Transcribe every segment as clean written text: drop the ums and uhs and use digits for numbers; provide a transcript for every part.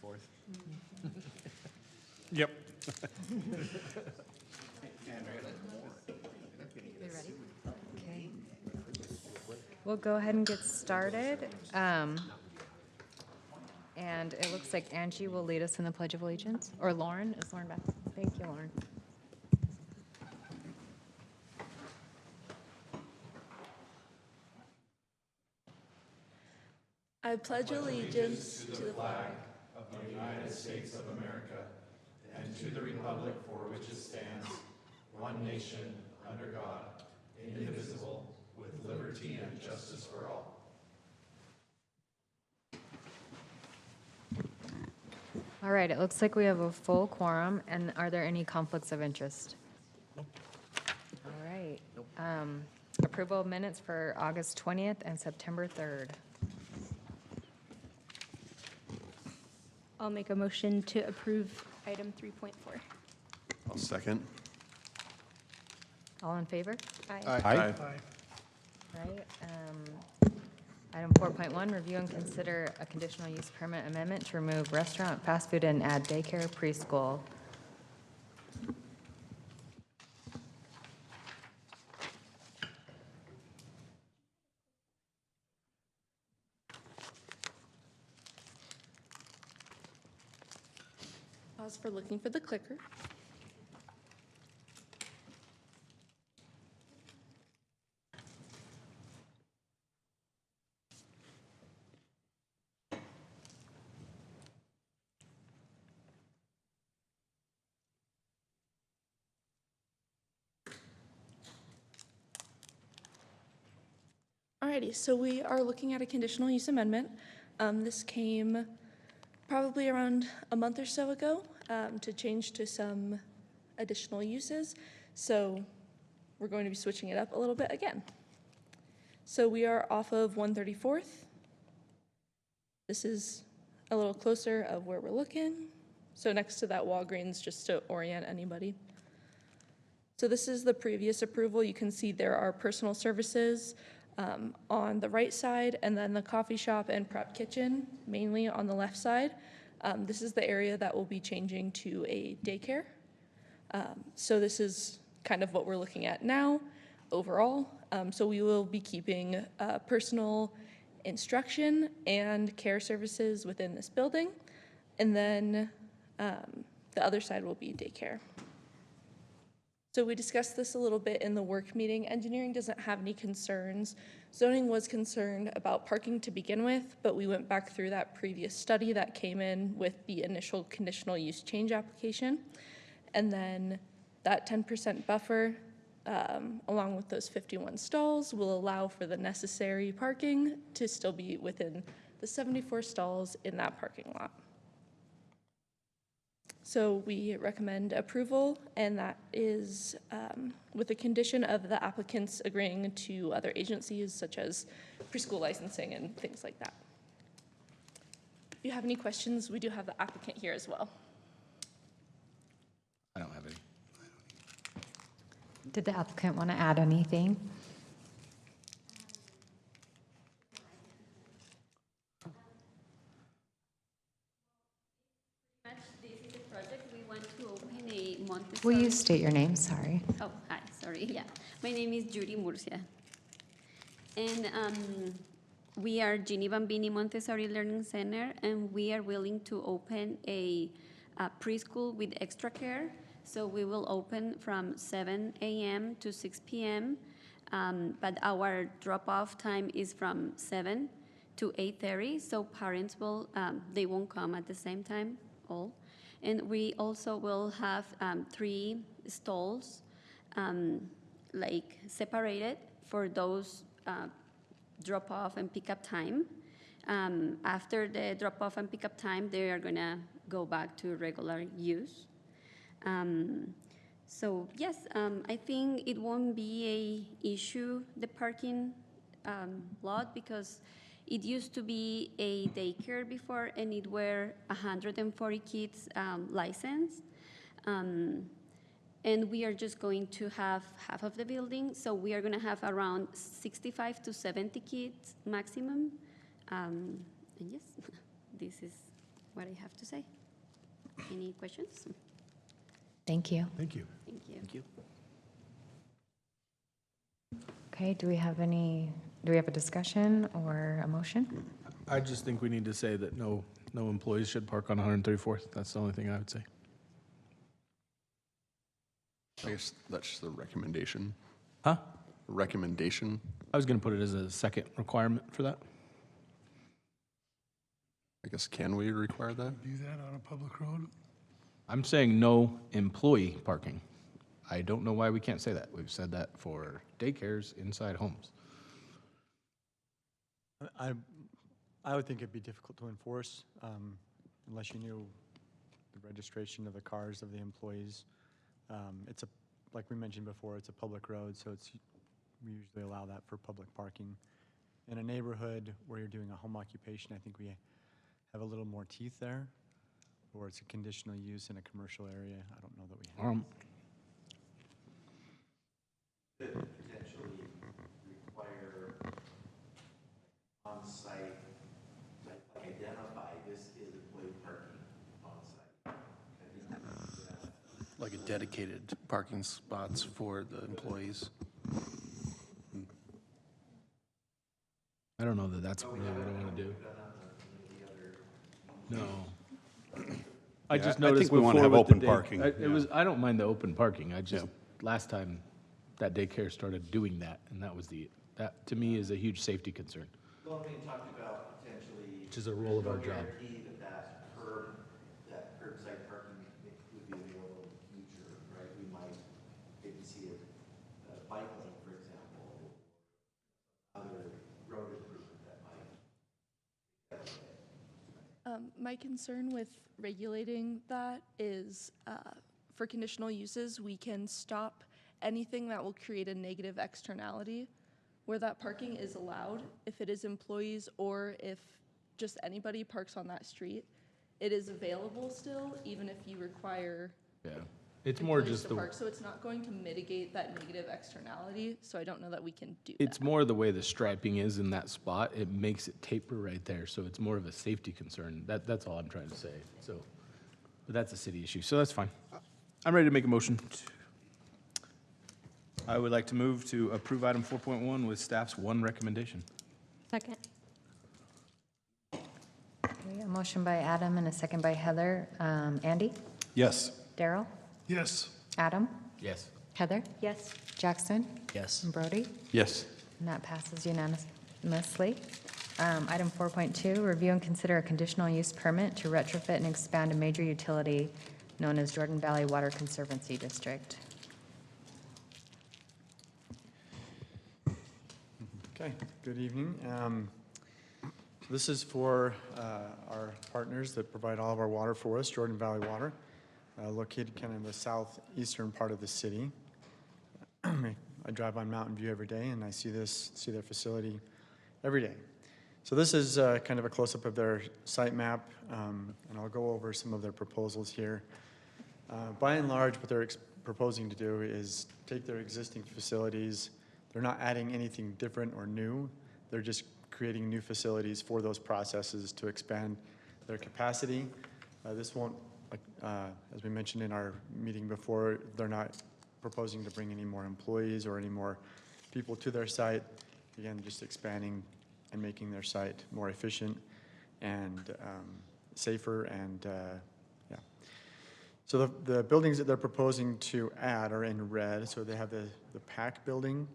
4th. Yep. You ready? Okay. We'll go ahead and get started. And it looks like Angie will lead us in the Pledge of Allegiance. Or Lauren, is Lauren back? Thank you, Lauren. I pledge allegiance to the flag All right, it looks like we have a full quorum, and are there any conflicts of interest? Nope. All right. Approval of minutes for August 20th and September 3rd. I'll make a motion to approve item 3.4. I'll second. All in favor? Aye. Aye. Right. Item 4.1, review and consider a conditional use permit amendment to remove restaurant, fast food, and add daycare preschool. Pause for looking for the clicker. Alrighty, so we are looking at a conditional use amendment. This came probably around a month or so ago to change to some additional uses. So we're going to be switching it up a little bit again. So we are off of 134th. This is a little closer of where we're looking. So next to that Walgreens, just to orient anybody. So this is the previous approval. You can see there are personal services on the right side, and then the coffee shop and prep kitchen mainly on the left side. This is the area that will be changing to a daycare. So this is kind of what we're looking at now overall. So we will be keeping personal instruction and care services within this building, and then the other side will be daycare. So we discussed this a little bit in the work meeting. Engineering doesn't have any concerns. Zoning was concerned about parking to begin with, but we went back through that previous study that came in with the initial conditional use change application. And then that 10% buffer, along with those 51 stalls, will allow for the necessary parking to still be within the 74 stalls in that parking lot. So we recommend approval, and that is with the condition of the applicants agreeing to other agencies such as preschool licensing and things like that. If you have any questions, we do have the applicant here as well. I don't have any. Did the applicant want to add anything? Will you state your name? Sorry. Oh, hi, sorry. Yeah, my name is Judy Murcia. And we are Ginny Bambini Montessori Learning Center, and we are willing to open a preschool with extra care. So we will open from 7 a.m. to 6 p.m., but our drop-off time is from 7 to 8:30, so parents will, they won't come at the same time, all. And we also will have 3 stalls, like separated for those drop-off and pick-up time. After the drop-off and pick-up time, they are gonna go back to regular use. So yes, I think it won't be a issue, the parking lot, because it used to be a daycare before, and it were 140 kids licensed. And we are just going to have half of the building, so we are going to have around 65 to 70 kids maximum. And yes, this is what I have to say. Any questions? Thank you. Thank you. Thank you. Thank you. Okay, do we have a discussion or a motion? I just think we need to say that no employees should park on 134th. That's the only thing I would say. I guess that's just the recommendation. Huh? Recommendation. I was going to put it as a second requirement for that. I guess, can we require that? Do that on a public road? I'm saying no employee parking. I don't know why we can't say that. We've said that for daycares inside homes. I would think it'd be difficult to enforce unless you knew the registration of the cars of the employees. It's like we mentioned before, it's a public road, so we usually allow that for public parking. In a neighborhood where you're doing a home occupation, I think we have a little more teeth there, or it's a conditional use in a commercial area. I don't know that we have. Potentially require on-site, like identify this is employee parking on-site. Like a dedicated parking spots for the employees. I don't know that that's really what I want to do. No. I just I think noticed we wanna before have with the open parking, I don't mind the open parking. I just, last time that daycare started doing that, and that to me is a huge safety concern. Well, I mean, talked about potentially. Which is a role of our job. Guarantee that curbside parking would be available in the future, right? We might maybe see a bike lane, for example, other road improvement that might. My concern with regulating that is for conditional uses, we can stop anything that will create a negative externality where that parking is allowed, if it is employees or if just anybody parks on that street. It is available still, even if you require Yeah. It's more employees just to the, park. So it's not going to mitigate that negative externality, so I don't know that we can do it's that. more the way the striping is in that spot. It makes it taper right there, so it's more of a safety concern. That's all I'm trying to say. So, but that's a city issue, so that's fine. I'm ready to make a motion. I would like to move to approve item 4.1 with staff's one recommendation. Second. Okay, a motion by Adam and a second by Heather. Andy? Yes. Daryl? Yes. Adam? Yes. Heather? Yes. Jackson? Yes. And Brody? Yes. And that passes unanimously. Item 4.2, review and consider a conditional use permit to retrofit and expand a major utility known as Jordan Valley Water Conservancy District. Okay, good evening. This is for our partners that provide all of our water for us, Jordan Valley Water, located kind of in the southeastern part of the city. I drive on Mountain View every day, and I see their facility every day. So this is kind of a close-up of their site map, and I'll go over some of their proposals here. By and large, what they're proposing to do is take their existing facilities. They're not adding anything different or new. They're just creating new facilities for those processes to expand their capacity. This won't, as we mentioned in our meeting before, they're not proposing to bring any more employees or any more people to their site. Again, just expanding and making their site more efficient and safer and, yeah. So the buildings that they're proposing to add are in red. So they have the PAC building,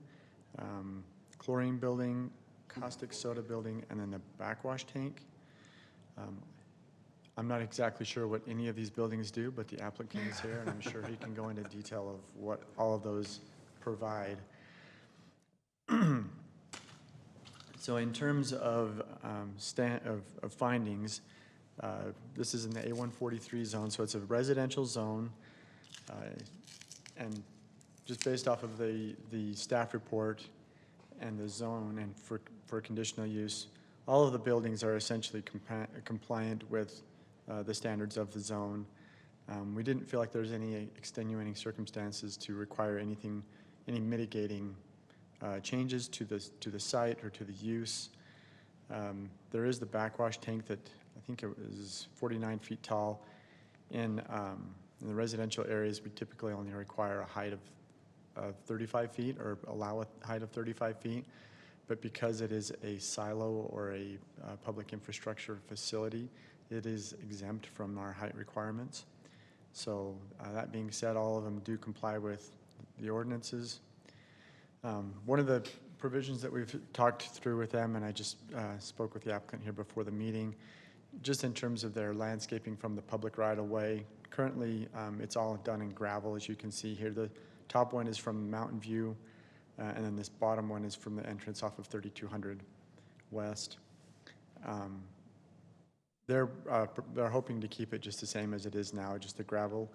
chlorine building, caustic soda building, and then the backwash tank. I'm not exactly sure what any of these buildings do, but the applicant is here, and I'm sure he can go into detail of what all of those provide. So in terms of findings, this is in the A143 zone, so it's a residential zone, and just based off of the staff report and the zone and for conditional use, all of the buildings are essentially compliant with the standards of the zone. We didn't feel like there's any extenuating circumstances to require any mitigating changes to the site or to the use. There is the backwash tank that I think it was 49 feet tall. In the residential areas, we typically only require a height of 35 feet or allow a height of 35 feet. But because it is a silo or a public infrastructure facility, it is exempt from our height requirements. So that being said, all of them do comply with the ordinances. One of the provisions that we've talked through with them, and I just spoke with the applicant here before the meeting, just in terms of their landscaping from the public right-of-way. Currently, it's all done in gravel, as you can see here. The top one is from Mountain View, and then this bottom one is from the entrance off of 3200 West. They're hoping to keep it just the same as it is now, just the gravel.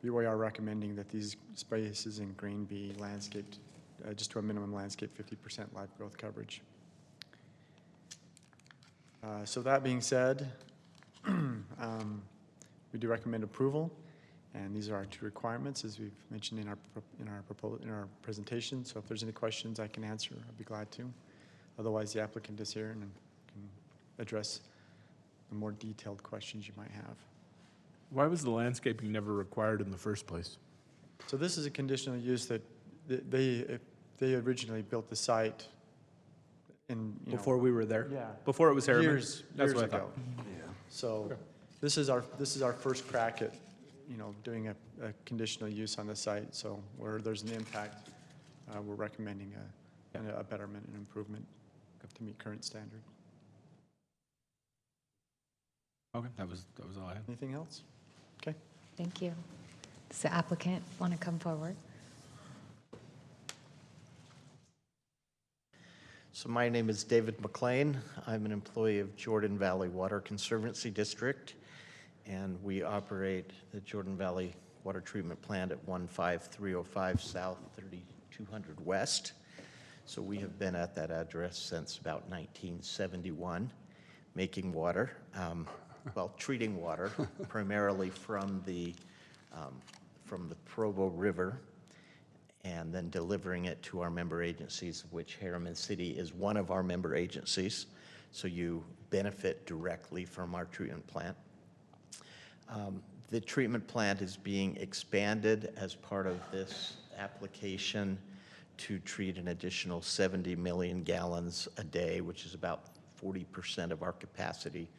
We are recommending that these spaces in green be landscaped just to a minimum landscape 50% live growth coverage. So that being said, we do recommend approval, and these are our two requirements, as we've mentioned in our presentation. So if there's any questions I can answer, I'd be glad to. Otherwise, the applicant is here and can address the more detailed questions you might have. Why was the landscaping never required in the first place? So this is a conditional use that they originally built the site in, Before we were there? Yeah. Before it was Harriman? years That's what I ago. thought. So this is our first crack at, doing a conditional use on the site. So where there's an impact, we're recommending a betterment and improvement to meet current standard. Okay, that was all I had. Anything else? Okay. Thank you. Does the applicant want to come forward? So my name is David McLean. I'm an employee of Jordan Valley Water Conservancy District, and we operate the Jordan Valley Water Treatment Plant at 15305 South, 3200 West. So we have been at that address since about 1971, making water, treating water primarily from the Provo River, and then delivering it to our member agencies, of which Harriman City is one of our member agencies. So you benefit directly from our treatment plant. The treatment plant is being expanded as part of this application to treat an additional 70 million gallons a day, which is about 40% of our capacity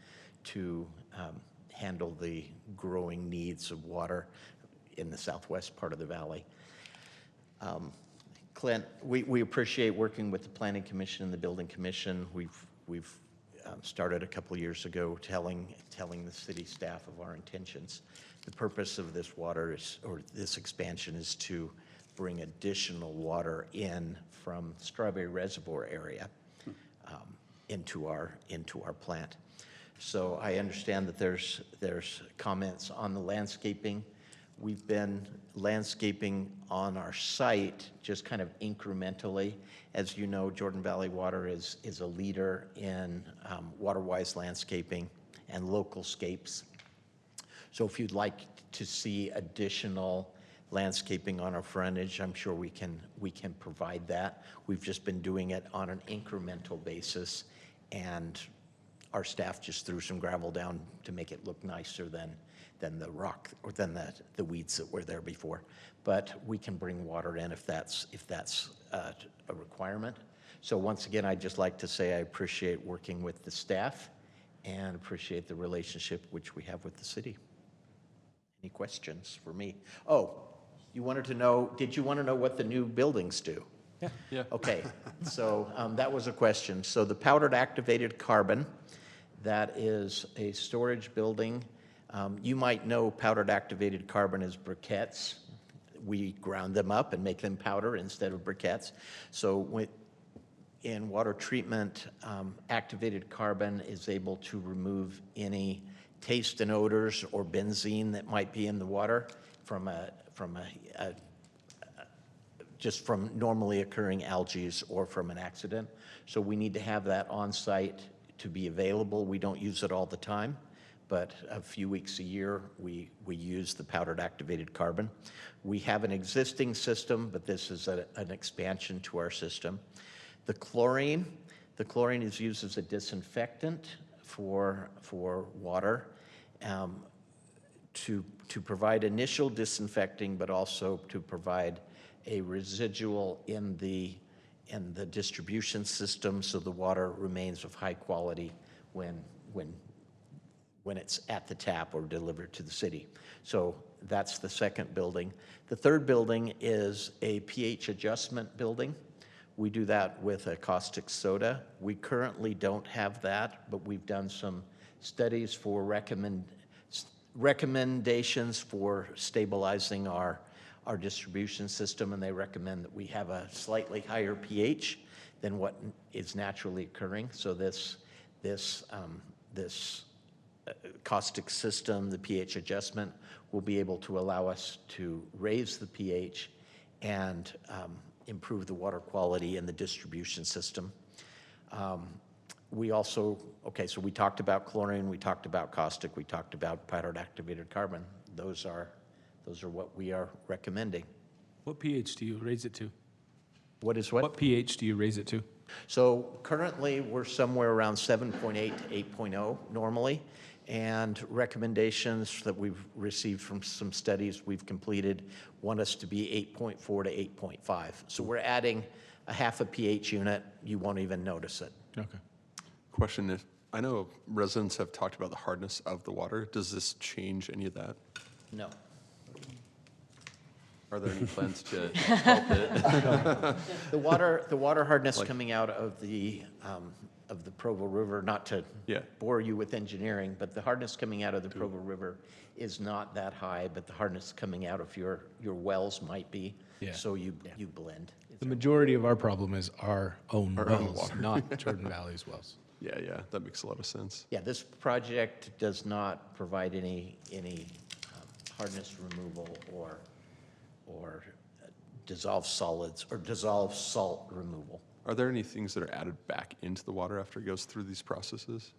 to handle the growing needs of water in the southwest part of the valley. Clint, we appreciate working with the Planning Commission and the Building Commission. We've started a couple of years ago telling the city staff of our intentions. The purpose of this this expansion is to bring additional water in from Strawberry Reservoir area into our plant. So I understand that there's comments on the landscaping. We've been landscaping on our site just kind of incrementally. As you know, Jordan Valley Water is a leader in water-wise landscaping and localscapes. So if you'd like to see additional landscaping on our frontage, I'm sure we can provide that. We've just been doing it on an incremental basis, and our staff just threw some gravel down to make it look nicer than the rock or than the weeds that were there before. But we can bring water in if that's a requirement. So once again, I'd just like to say I appreciate working with the staff and appreciate the relationship which we have with the city. Any questions for me? Oh, did you want to know what the new buildings do? Yeah. Okay, so that was a question. So the powdered activated carbon, that is a storage building. You might know powdered activated carbon as briquettes. We ground them up and make them powder instead of briquettes. So in water treatment, activated carbon is able to remove any taste and odors or benzene that might be in the water just from normally occurring algae or from an accident. So we need to have that on site to be available. We don't use it all the time, but a few weeks a year we use the powdered activated carbon. We have an existing system, but this is an expansion to our system. The chlorine is used as a disinfectant for water, to provide initial disinfecting, but also to provide a residual in the distribution system so the water remains of high quality when it's at the tap or delivered to the city. So that's the second building. The third building is a pH adjustment building. We do that with a caustic soda. We currently don't have that, but we've done some studies for recommendations for stabilizing our distribution system, and they recommend that we have a slightly higher pH than what is naturally occurring. So this caustic system, the pH adjustment, will be able to allow us to raise the pH and improve the water quality in the distribution system. We also, so we talked about chlorine, we talked about caustic, we talked about powdered activated carbon. Those are what we are recommending. What pH do you raise it to? What is what? What pH do you raise it to? So currently, we're somewhere around 7.8 to 8.0 normally, and recommendations that we've received from some studies we've completed want us to be 8.4 to 8.5. So we're adding a half a pH unit. You won't even notice it. Okay. Question, if, I know residents have talked about the hardness of the water. Does this change any of that? No. Are there any plans to help it? The water hardness coming out of the Provo River, not to bore you with engineering, but the hardness coming out of the Provo River is not that high, but the hardness coming out of your wells might be. Yeah. So you blend. The majority of our problem is our own Our own wells, water. not Jordan Valley's wells. Yeah, that makes a lot of sense. Yeah, this project does not provide any hardness removal or dissolved solids or dissolved salt removal. Are there any things that are added back into the water after it goes through these processes?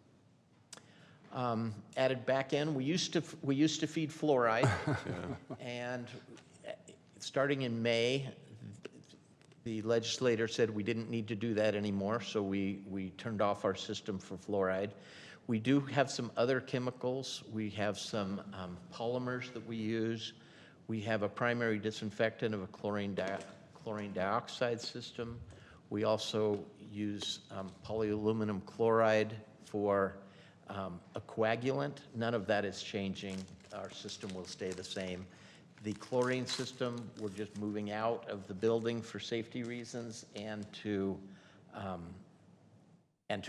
Added back in, we used to feed fluoride, and starting in May, the legislator said we didn't need to do that anymore, so we turned off our system for fluoride. We do have some other chemicals. We have some polymers that we use. We have a primary disinfectant of a chlorine dioxide system. We also use polyaluminum chloride for a coagulant. None of that is changing. Our system will stay the same. The chlorine system, we're just moving out of the building for safety reasons and to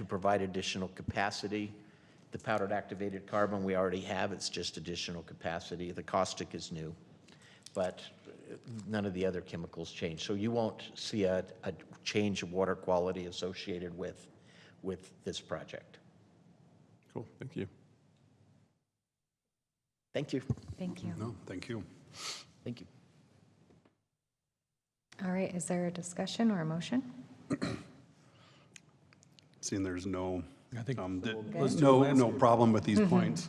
provide additional capacity. The powdered activated carbon we already have, it's just additional capacity. The caustic is new, but none of the other chemicals change. So you won't see a change of water quality associated with this project. Cool, thank you. Thank you. Thank you. No, thank you. Thank you. All right, is there a discussion or a motion? Seeing there's no, I think let's do no problem with these points,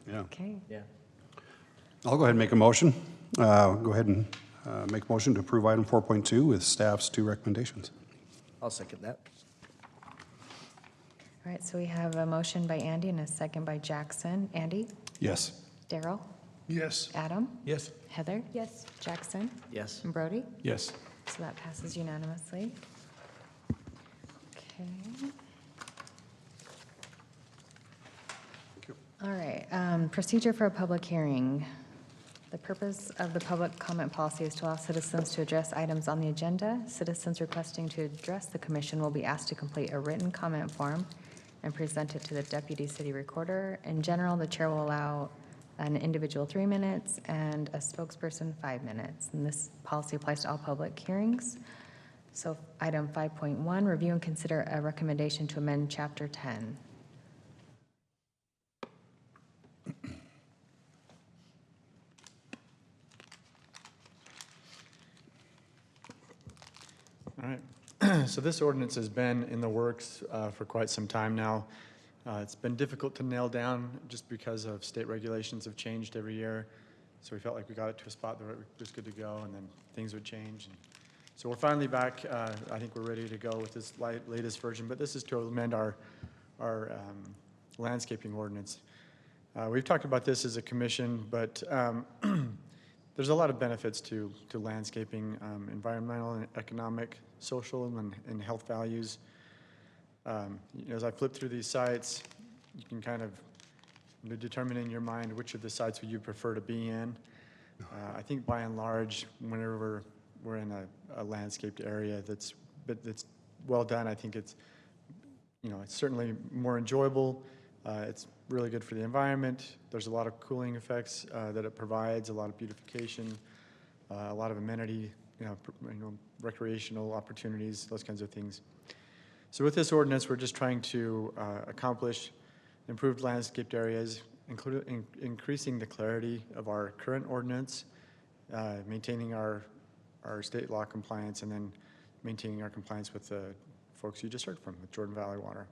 yeah. Okay. Yeah. I'll go ahead and make a motion. Go ahead and make a motion to approve item 4.2 with staff's 2 recommendations. I'll second that. All right, so we have a motion by Andy and a second by Jackson. Andy? Yes. Daryl? Yes. Adam? Yes. Heather? Yes. Jackson? Yes. And Brody? Yes. So that passes unanimously. Okay. All right, procedure for a public hearing. The purpose of the public comment policy is to allow citizens to address items on the agenda. Citizens requesting to address the commission will be asked to complete a written comment form and present it to the deputy city recorder. In general, the chair will allow an individual 3 minutes and a spokesperson 5 minutes. And this policy applies to all public hearings. So item 5.1, review and consider a recommendation to amend chapter 10. All right. So this ordinance has been in the works for quite some time now. It's been difficult to nail down just because of state regulations have changed every year. So we felt like we got it to a spot that it was good to go, and then things would change. And so we're finally back. I think we're ready to go with this latest version, but this is to amend our landscaping ordinance. We've talked about this as a commission, but there's a lot of benefits to landscaping, environmental, and economic, social, and health values. As I flip through these sites, you can kind of determine in your mind which of the sites would you prefer to be in. I think by and large, whenever we're in a landscaped area that's well done, I think it's certainly more enjoyable. It's really good for the environment. There's a lot of cooling effects that it provides, a lot of beautification, a lot of amenity, recreational opportunities, those kinds of things. So with this ordinance, we're just trying to accomplish improved landscaped areas, including increasing the clarity of our current ordinance, maintaining our state law compliance, and then maintaining our compliance with the folks you just heard from, with Jordan Valley Water.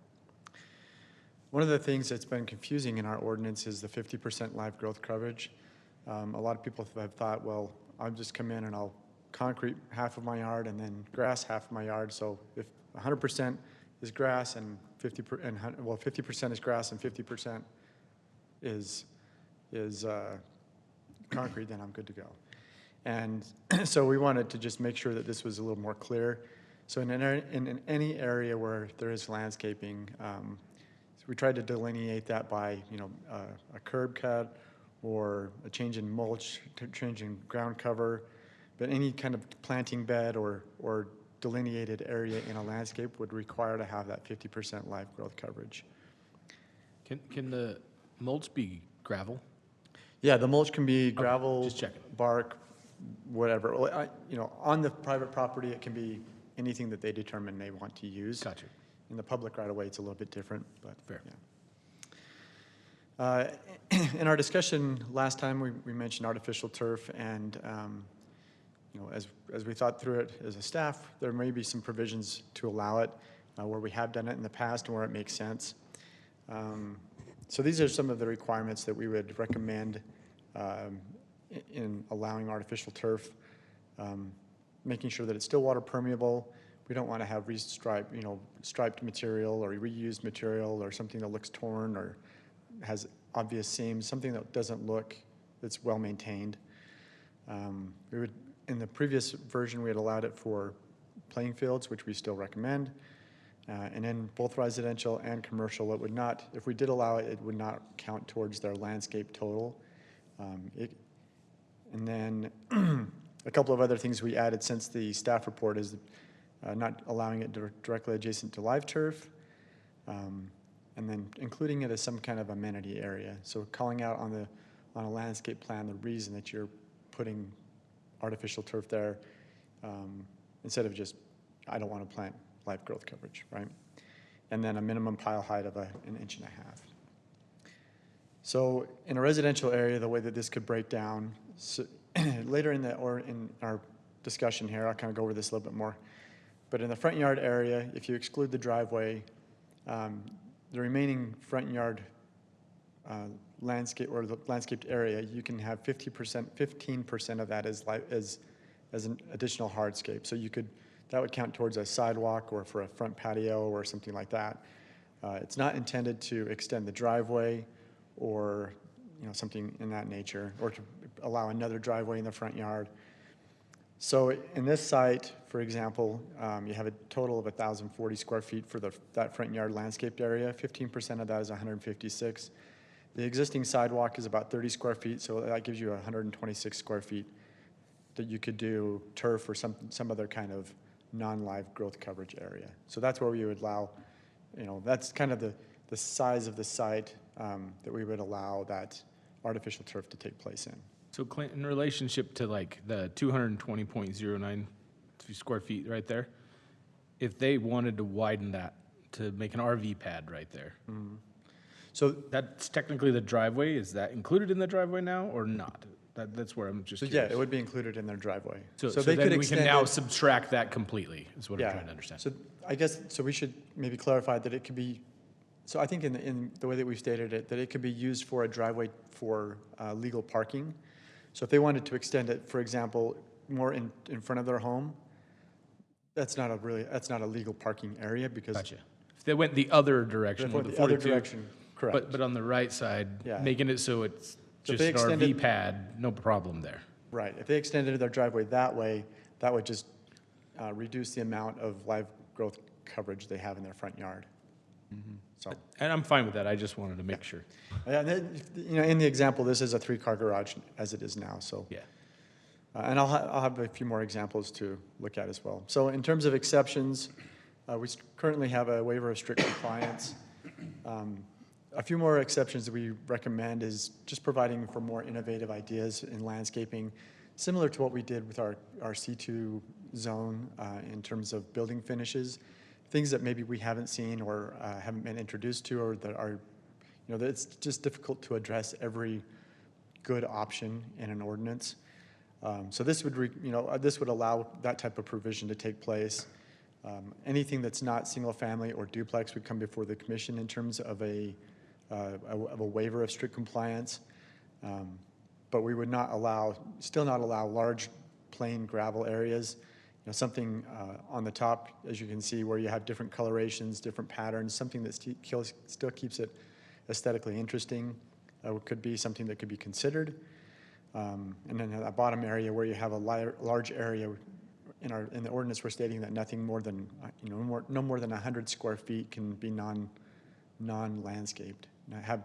One of the things that's been confusing in our ordinance is the 50% live growth coverage. A lot of people have thought, well, I'll just come in and I'll concrete half of my yard and then grass half of my yard. So if 100% is grass and 50% is grass and 50% is concrete, then I'm good to go. And so we wanted to just make sure that this was a little more clear. So in any area where there is landscaping, we tried to delineate that by a curb cut or a change in mulch, change in ground cover, but any kind of planting bed or delineated area in a landscape would require to have that 50% live growth coverage. Can the mulch be gravel? Yeah, the mulch can be gravel, just checking. bark, whatever. On the private property, it can be anything that they determine they want to use. Gotcha. In the public right-of-way, it's a little bit different, but Fair. Yeah. In our discussion last time, we mentioned artificial turf, and as we thought through it as a staff, there may be some provisions to allow it where we have done it in the past and where it makes sense. So these are some of the requirements that we would recommend in allowing artificial turf, making sure that it's still water permeable. We don't want to have striped material or reused material or something that looks torn or has obvious seams, something that doesn't look, that's well maintained. In the previous version, we had allowed it for playing fields, which we still recommend. And in both residential and commercial, it would not, if we did allow it, it would not count towards their landscape total. And then a couple of other things we added since the staff report is not allowing it directly adjacent to live turf, and then including it as some kind of amenity area. So calling out on a landscape plan the reason that you're putting artificial turf there, instead of just, I don't want to plant live growth coverage, right? And then a minimum pile height of 1.5 inches. So in a residential area, the way that this could break down, so later in our discussion here, I'll kind of go over this a little bit more. But in the front yard area, if you exclude the driveway, the remaining front yard landscape or the landscaped area, you can have 15% of that as an additional hardscape. So that would count towards a sidewalk or for a front patio or something like that. It's not intended to extend the driveway or something in that nature, or to allow another driveway in the front yard. So in this site, for example, you have a total of 1,040 square feet for that front yard landscaped area. 15% of that is 156. The existing sidewalk is about 30 square feet, so that gives you 126 square feet that you could do turf or some other kind of non-live growth coverage area. So that's where we would allow, that's kind of the size of the site that we would allow that artificial turf to take place in. So Clint, in relationship to like the 220.09 square feet right there, if they wanted to widen that to make an RV pad right there, so that's technically the driveway. Is that included in the driveway now or not? That's where I'm just curious. Yeah, it would be included in their driveway. So they then could we can now subtract that completely, is what I'm trying to understand. So I guess, we should maybe clarify that it could be, so I think in the way that we've stated it, that it could be used for a driveway for legal parking. So if they wanted to extend it, for example, more in front of their home, that's not a legal parking area because. Gotcha. If they went the other direction, If they with went the the other 42, direction, Correct. But on the right side, Yeah. making it so it's So if just they an RV extended- pad, no problem there. Right, if they extended their driveway that way, that would just reduce the amount of live growth coverage they have in their front yard. So, And I'm fine with that, I just wanted to make sure. and then, in the example, this is a 3-car garage as it is now, so. Yeah. And I'll have a few more examples to look at as well. So in terms of exceptions, we currently have a waiver of strict compliance. A few more exceptions that we recommend is just providing for more innovative ideas in landscaping, similar to what we did with our C2 zone in terms of building finishes, things that maybe we haven't seen or haven't been introduced to, or that are, that it's just difficult to address every good option in an ordinance. So this would, this would allow that type of provision to take place. Anything that's not single family or duplex would come before the commission in terms of a waiver of strict compliance. But we would still not allow large plain gravel areas. Something on the top, as you can see, where you have different colorations, different patterns, something that still keeps it aesthetically interesting could be something that could be considered. And then at the bottom area where you have a large area, in the ordinance, we're stating that nothing more than, no more than 100 square feet can be non-landscaped,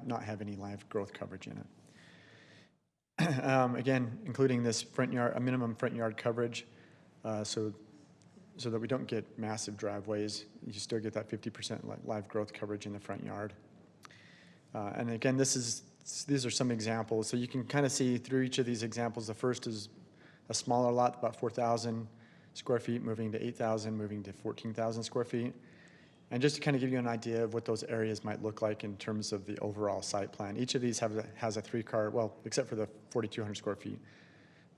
not have any live growth coverage in it. Again, including this a minimum front yard coverage, so that we don't get massive driveways. You still get that 50% live growth coverage in the front yard. And again, these are some examples. So you can kind of see through each of these examples. The first is a smaller lot, about 4,000 square feet, moving to 8,000, moving to 14,000 square feet. And just to kind of give you an idea of what those areas might look like in terms of the overall site plan. Each of these has a 3-car, well, except for the 4,200 square feet.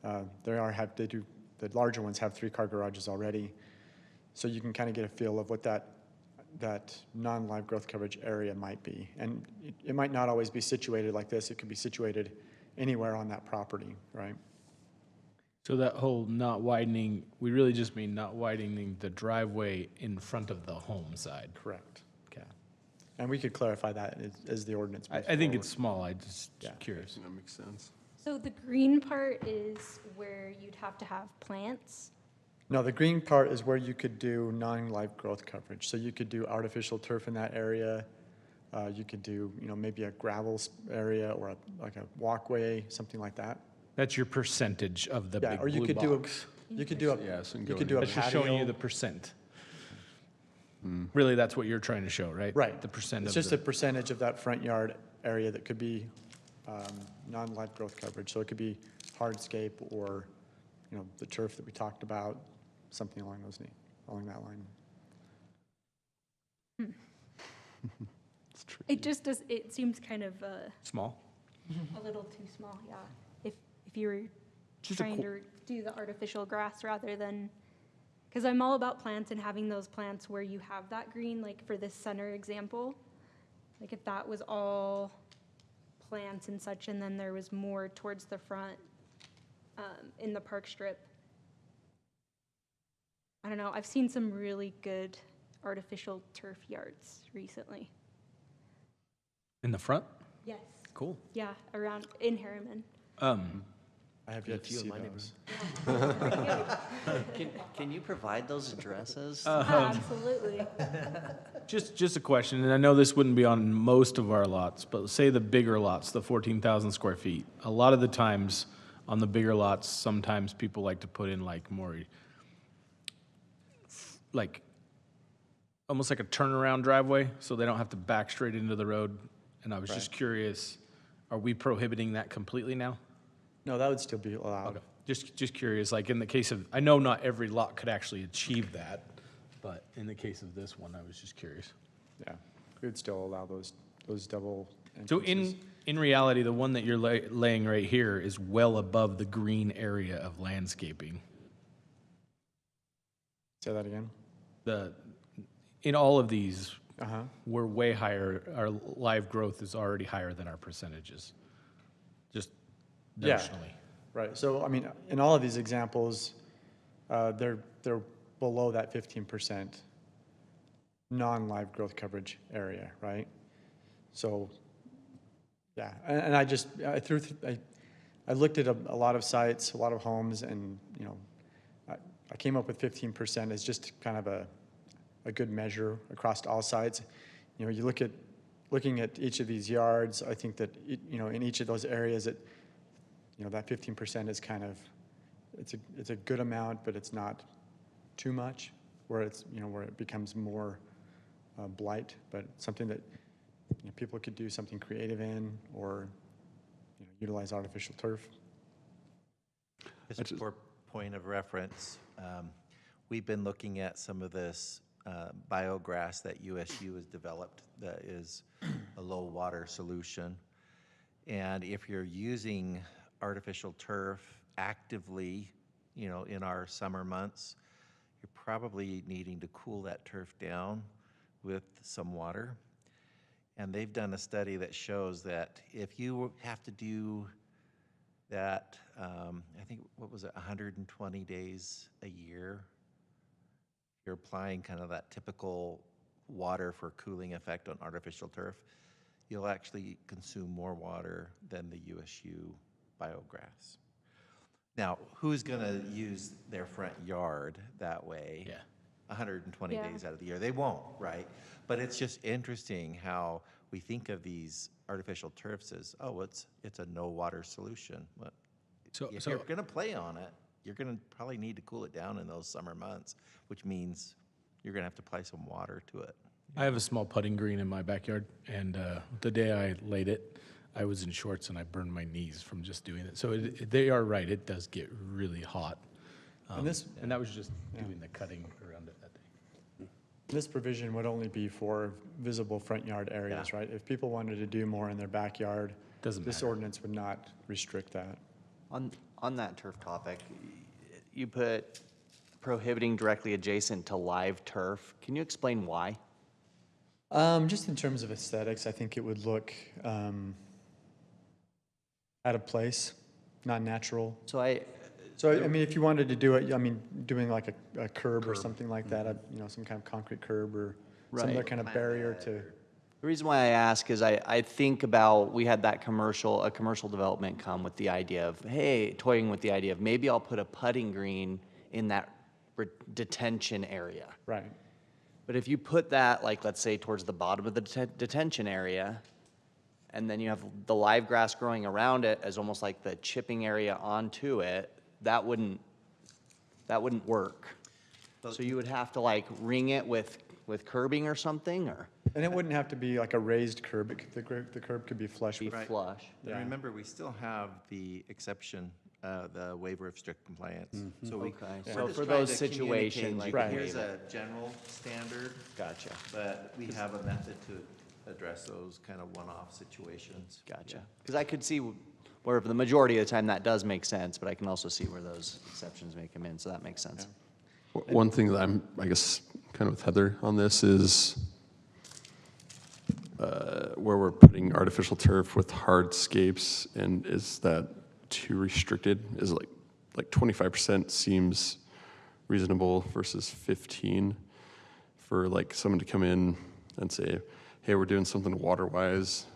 The larger ones have 3-car garages already. So you can kind of get a feel of what that non-live growth coverage area might be. And it might not always be situated like this. It could be situated anywhere on that property, right? So that whole not widening, we really just mean not widening the driveway in front of the home side. Correct. Okay. And we could clarify that as the ordinance moves I think forward. it's small, I just Yeah. curious. That makes sense. So the green part is where you'd have to have plants? No, the green part is where you could do non-live growth coverage. So you could do artificial turf in that area. You could do, maybe a gravel area or like a walkway, something like that. That's your percentage of the big Or you blue could box. you could do a Yes, and you go could do a That's just showing you patio. the percent. Really, that's what you're trying to show, right? Right. The percent It's of just the. a percentage of that front yard area that could be non-live growth coverage. So it could be hardscape or, the turf that we talked about, something along that line. It's true. It just does, it seems kind of Small? a little too small, yeah. If you were Just a trying to do the artificial grass rather than, because I'm all about plants and having those plants where you have that green, like for this center example. Like if that was all plants and such, and then there was more towards the front in the park strip. I don't know, I've seen some really good artificial turf yards recently. In the front? Yes. Cool. Yeah, around, in Harriman. I have yet to see those. Can you provide those addresses? Absolutely. Just a question, and I know this wouldn't be on most of our lots, but say the bigger lots, the 14,000 square feet. A lot of the times on the bigger lots, sometimes people like to put in like more, like, almost like a turnaround driveway, so they don't have to back straight into the road. And I was just curious, are we prohibiting that completely now? No, that would still be allowed. Just curious, like in the case of, I know not every lot could actually achieve that, but in the case of this one, I was just curious. Yeah, we would still allow those double So entrances. in reality, the one that you're laying right here is well above the green area of landscaping. Say that again? In all of these, Uh-huh. we're way higher, our live growth is already higher than our percentages, just Yeah. notionally. Right, so, I mean, in all of these examples, they're below that 15% non-live growth coverage area, right? So Yeah, and I looked at a lot of sites, a lot of homes, and, you know, I came up with 15% as just kind of a good measure across all sites. You know, looking at each of these yards, I think that, you know, in each of those areas, you know, that 15% is kind of, it's a good amount, but it's not too much, where it becomes more blight, but something that, you know, people could do something creative in, or, you know, utilize artificial turf. Just for point of reference, we've been looking at some of this biograss that USU has developed that is a low water solution. And if you're using artificial turf actively, you know, in our summer months, you're probably needing to cool that turf down with some water. And they've done a study that shows that if you have to do that, I think, what was it, 120 days a year, you're applying kind of that typical water for cooling effect on artificial turf, you'll actually consume more water than the USU biograss. Now, who's gonna use their front yard that way? Yeah. 120 Yeah. days out of the year? They won't, right? But it's just interesting how we think of these artificial turfs as, oh, it's a no water solution. But if you're gonna play on it, you're gonna probably need to cool it down in those summer months, which means you're gonna have to apply some water to it. I have a small putting green in my backyard, and the day I laid it, I was in shorts and I burned my knees from just doing it. So they are right, it does get really hot. And that was just doing the cutting around it that day. This provision would only be for visible front yard areas, right? If people wanted to do more in their backyard, Doesn't this matter. ordinance would not restrict that. On that turf topic, you put prohibiting directly adjacent to live turf. Can you explain why? Just in terms of aesthetics, I think it would look out of place, not natural. So I mean, if you wanted to do it, I mean, doing like a curb or something like that, you know, some kind of concrete curb or some other Right. kind of barrier to. The reason why I ask is I think about, we had a commercial development come with the idea of, hey, toying with the idea of maybe I'll put a putting green in that detention area. Right. But if you put that, like, let's say towards the bottom of the detention area, and then you have the live grass growing around it as almost like the chipping area onto it, that wouldn't work. So you would have to like ring it with curbing or something, or And it wouldn't have to be like a raised curb. The curb could be flush be with. flush. And remember, we still have the exception, the waiver of strict compliance. So we, Okay. we're So just for trying those to communicate, situations, like, you can here's waive a general standard, Gotcha, but we have a method to address those kind of one-off situations. gotcha. Because I could see where for the majority of the time that does make sense, but I can also see where those exceptions may come in, so that makes sense. One thing that I'm, I guess, kind of with Heather on this is where we're putting artificial turf with hardscapes, and is that too restricted? Is it like 25% seems reasonable versus 15 for like someone to come in and say, hey, we're doing something water-wise,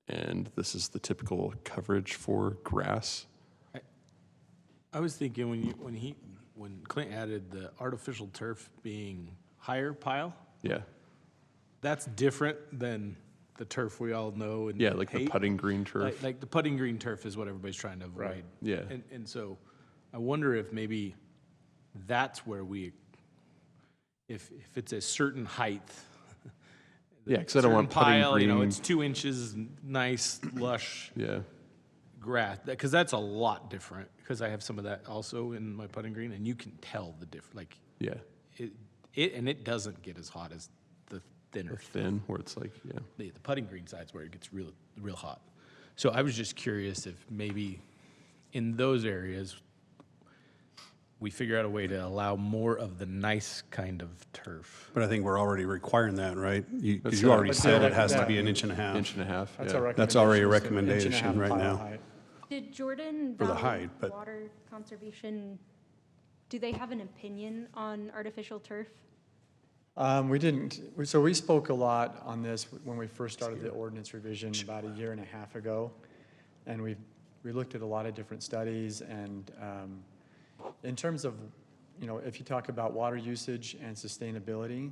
and this is the typical coverage for grass. I was thinking when Clint added the artificial turf being higher pile, Yeah, that's different than the turf we all know and yeah, like the hate. putting green turf. Like the putting green turf is what everybody's trying to avoid. Right. Yeah. And so I wonder if maybe that's where if it's a certain height. Yeah, 'cause I don't want certain putting pile, you know, green- it's 2 inches, nice, lush Yeah, grass, because that's a lot different, because I have some of that also in my putting green, and you can tell the difference, like, yeah, it doesn't get as hot as the thinner. or thin, where it's like, yeah. The putting green side's where it gets real hot. So I was just curious if maybe in those areas, we figure out a way to allow more of the nice kind of turf. But I think we're already requiring that, right? Because That's you already not- said it has to be an inch and a half. Inch and a half, That's yeah. our That's already a recommendation, is an inch and a half recommendation right pile now. height. Did Jordan For the Valley height, but- Water Conservation, do they have an opinion on artificial turf? We didn't, so we spoke a lot on this when we first started the ordinance revision about a year and a half ago. And we looked at a lot of different studies, and in terms of, if you talk about water usage and sustainability,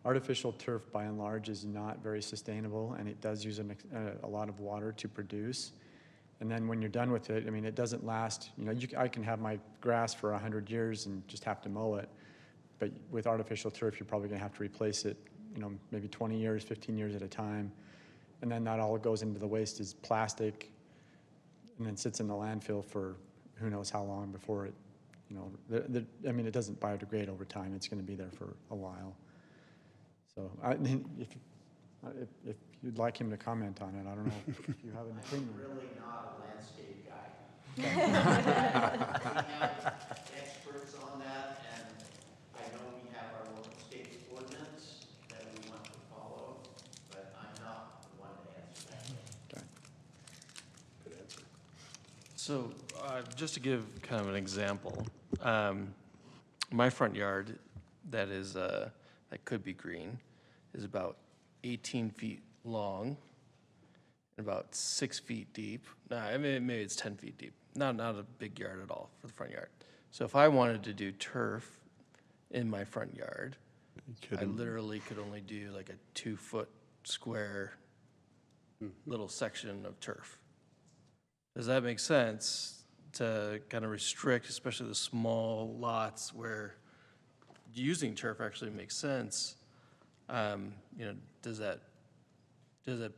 artificial turf by and large is not very sustainable, and it does use a lot of water to produce. And then when you're done with it, I mean, it doesn't last, I can have my grass for 100 years and just have to mow it. But with artificial turf, you're probably gonna have to replace it, maybe 20 years, 15 years at a time. And then that all goes into the waste as plastic, and then sits in the landfill for who knows how long before it, I mean, it doesn't biodegrade over time. It's gonna be there for a while. So if you'd like him to comment on it, I don't know if you have an opinion. I'm really not a landscape guy. We have experts on that, and I know we have our own state ordinance that we want to follow, but I'm not the one to answer that. Okay. Good answer. So just to give kind of an example, my front yard that is, that could be green is about 18 feet long and about 6 feet deep. Nah, I mean, maybe it's 10 feet deep. Not a big yard at all for the front yard. So if I wanted to do turf in my front yard, I literally could only do like a 2-foot square little section of turf. Does that make sense to kind of restrict, especially the small lots where using turf actually makes sense? Does that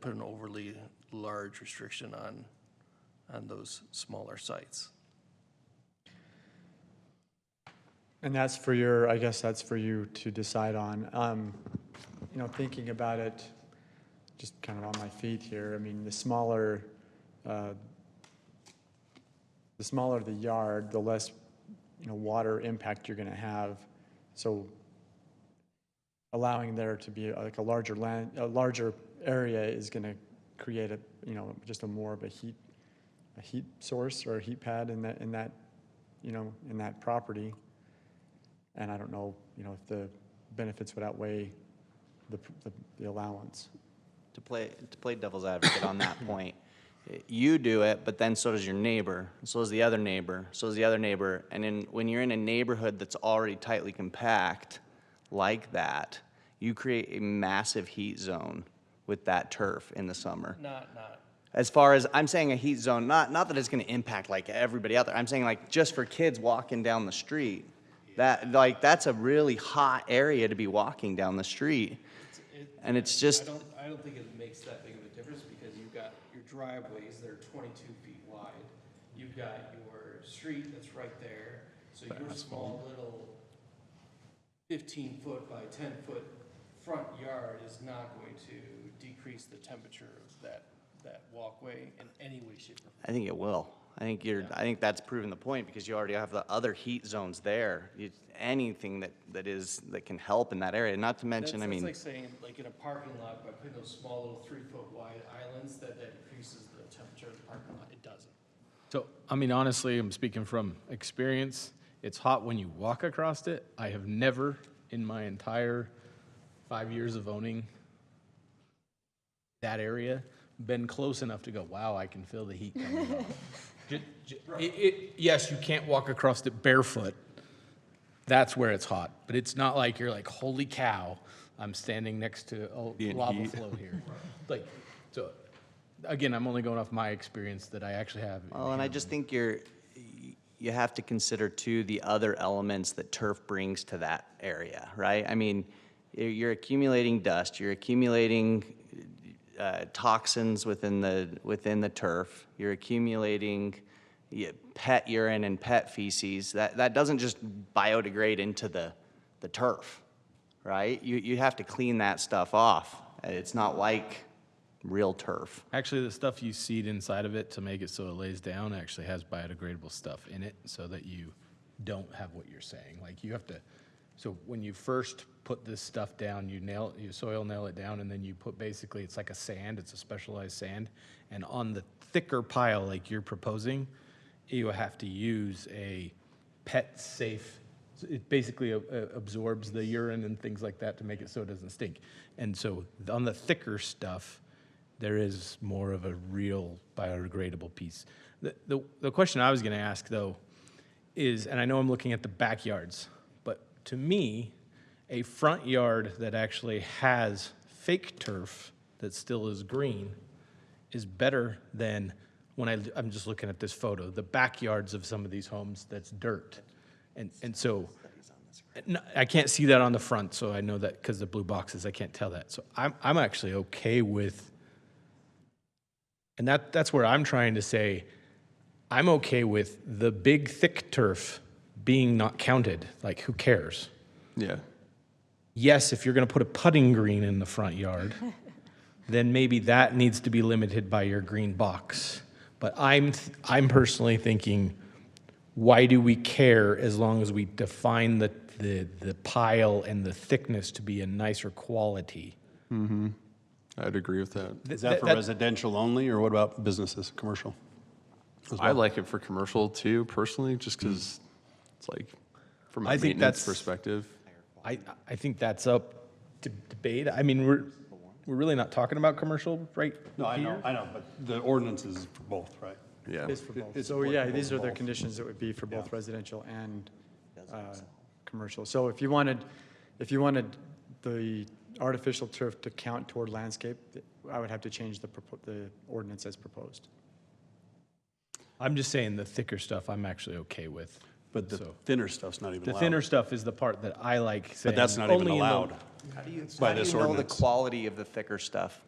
put an overly large restriction on those smaller sites? And that's I guess that's for you to decide on. Thinking about it, just kind of on my feet here, I mean, the smaller the yard, the less, water impact you're gonna have. So allowing there to be like a larger area is gonna create just more of a heat source or a heat pad in that property. And I don't know, if the benefits would outweigh the allowance. To play devil's advocate on that point, you do it, but then so does your neighbor, so does the other neighbor, so does the other neighbor. And when you're in a neighborhood that's already tightly compact like that, you create a massive heat zone with that turf in the summer. Not. As far as, I'm saying a heat zone, not that it's gonna impact like everybody out there. I'm saying like just for kids walking down the street. That's a really hot area to be walking down the street. And it's just, I don't think it makes that big of a difference because you've got your driveways that are 22 feet wide. You've got your street that's right there. So your small little 15-foot by 10-foot front yard is not going to decrease the temperature of that walkway in any way, shape, or form. I think it will. I think that's proving the point because you already have the other heat zones there. Anything that can help in that area, not to mention, That's like saying, like in a parking lot, by putting those small little 3-foot wide islands, that decreases the temperature of the parking lot. It doesn't. So, I mean, honestly, I'm speaking from experience. It's hot when you walk across it. I have never, in my entire 5 years of owning that area, been close enough to go, wow, I can feel the heat coming off. Yes, you can't walk across it barefoot. That's where it's hot. But it's not like you're like, holy cow, I'm standing next to a lava flow here. So, again, I'm only going off my experience that I actually have. Well, and I just think you have to consider too the other elements that turf brings to that area, right? I mean, you're accumulating dust, you're accumulating toxins within the turf, you're accumulating pet urine and pet feces. That doesn't just biodegrade into the turf, right? You have to clean that stuff off. It's not like real turf. Actually, the stuff you seed inside of it to make it so it lays down actually has biodegradable stuff in it so that you don't have what you're saying. Like you have to, so when you first put this stuff down, you soil nail it down, and then you put basically, it's like a sand, it's a specialized sand. And on the thicker pile like you're proposing, you have to use a pet safe So it basically absorbs the urine and things like that to make it so it doesn't stink. And so on the thicker stuff, there is more of a real biodegradable piece. The question I was going to ask, though, is, and I know I'm looking at the backyards, but to me, a front yard that actually has fake turf that still is green is better than when I'm just looking at this photo, the backyards of some of these homes that's dirt. And so I can't see that on the front, so I know that because the blue boxes, I can't tell that. So I'm actually okay with, and that's where I'm trying to say, I'm okay with the big thick turf being not counted. Like, who cares? Yeah. Yes, if you're going to put a putting green in the front yard, then maybe that needs to be limited by your green box. But I'm personally thinking, why do we care as long as we define the pile and the thickness to be a nicer quality? Mm-hmm. I'd agree with that. Is that for residential only, or what about businesses, commercial? I like it for commercial too, personally, just because it's like, from a I think maintenance that's- perspective. I think that's up to debate. I mean, we're really not talking about commercial right No, I here. know, but the ordinance is for both, right? Yeah. It's for both. It's So, yeah, applicable these to are the both. conditions that would be for both residential and commercial. So if you wanted the artificial turf to count toward landscape, I would have to change the ordinance as proposed. I'm just saying the thicker stuff I'm actually okay with. But the So- thinner stuff's not even The allowed. thinner stuff is the part that I like saying. But that's not even only in the- allowed How do you by this know the ordinance. quality of the thicker stuff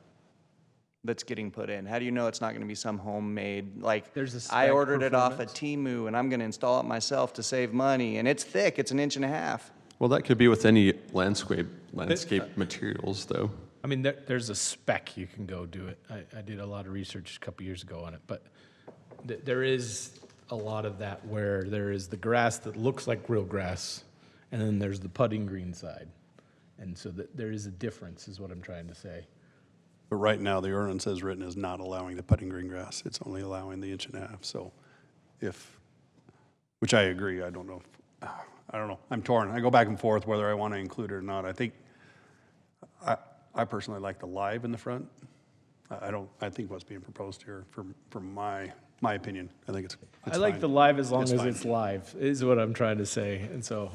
that's getting put in? How do you know it's not going to be some homemade, like, There's a I spec ordered it off of performance. Temu and I'm going to install it myself to save money, and it's thick, it's 1.5 inches. Well, that could be with any landscape materials, though. I mean, there's a spec you can go do it. I did a lot of research a couple years ago on it, but there is a lot of that where there is the grass that looks like real grass, and then there's the putting green side. And so there is a difference, is what I'm trying to say. But right now, the ordinance as written is not allowing the putting green grass. It's only allowing the 1.5 inches. So which I agree, I don't know. I don't know. I'm torn. I go back and forth whether I want to include it or not. I think, I personally like the live in the front. I think what's being proposed here, from my opinion, I think it's I like fine. the live as long It's as fine. it's live, is what I'm trying to say. And so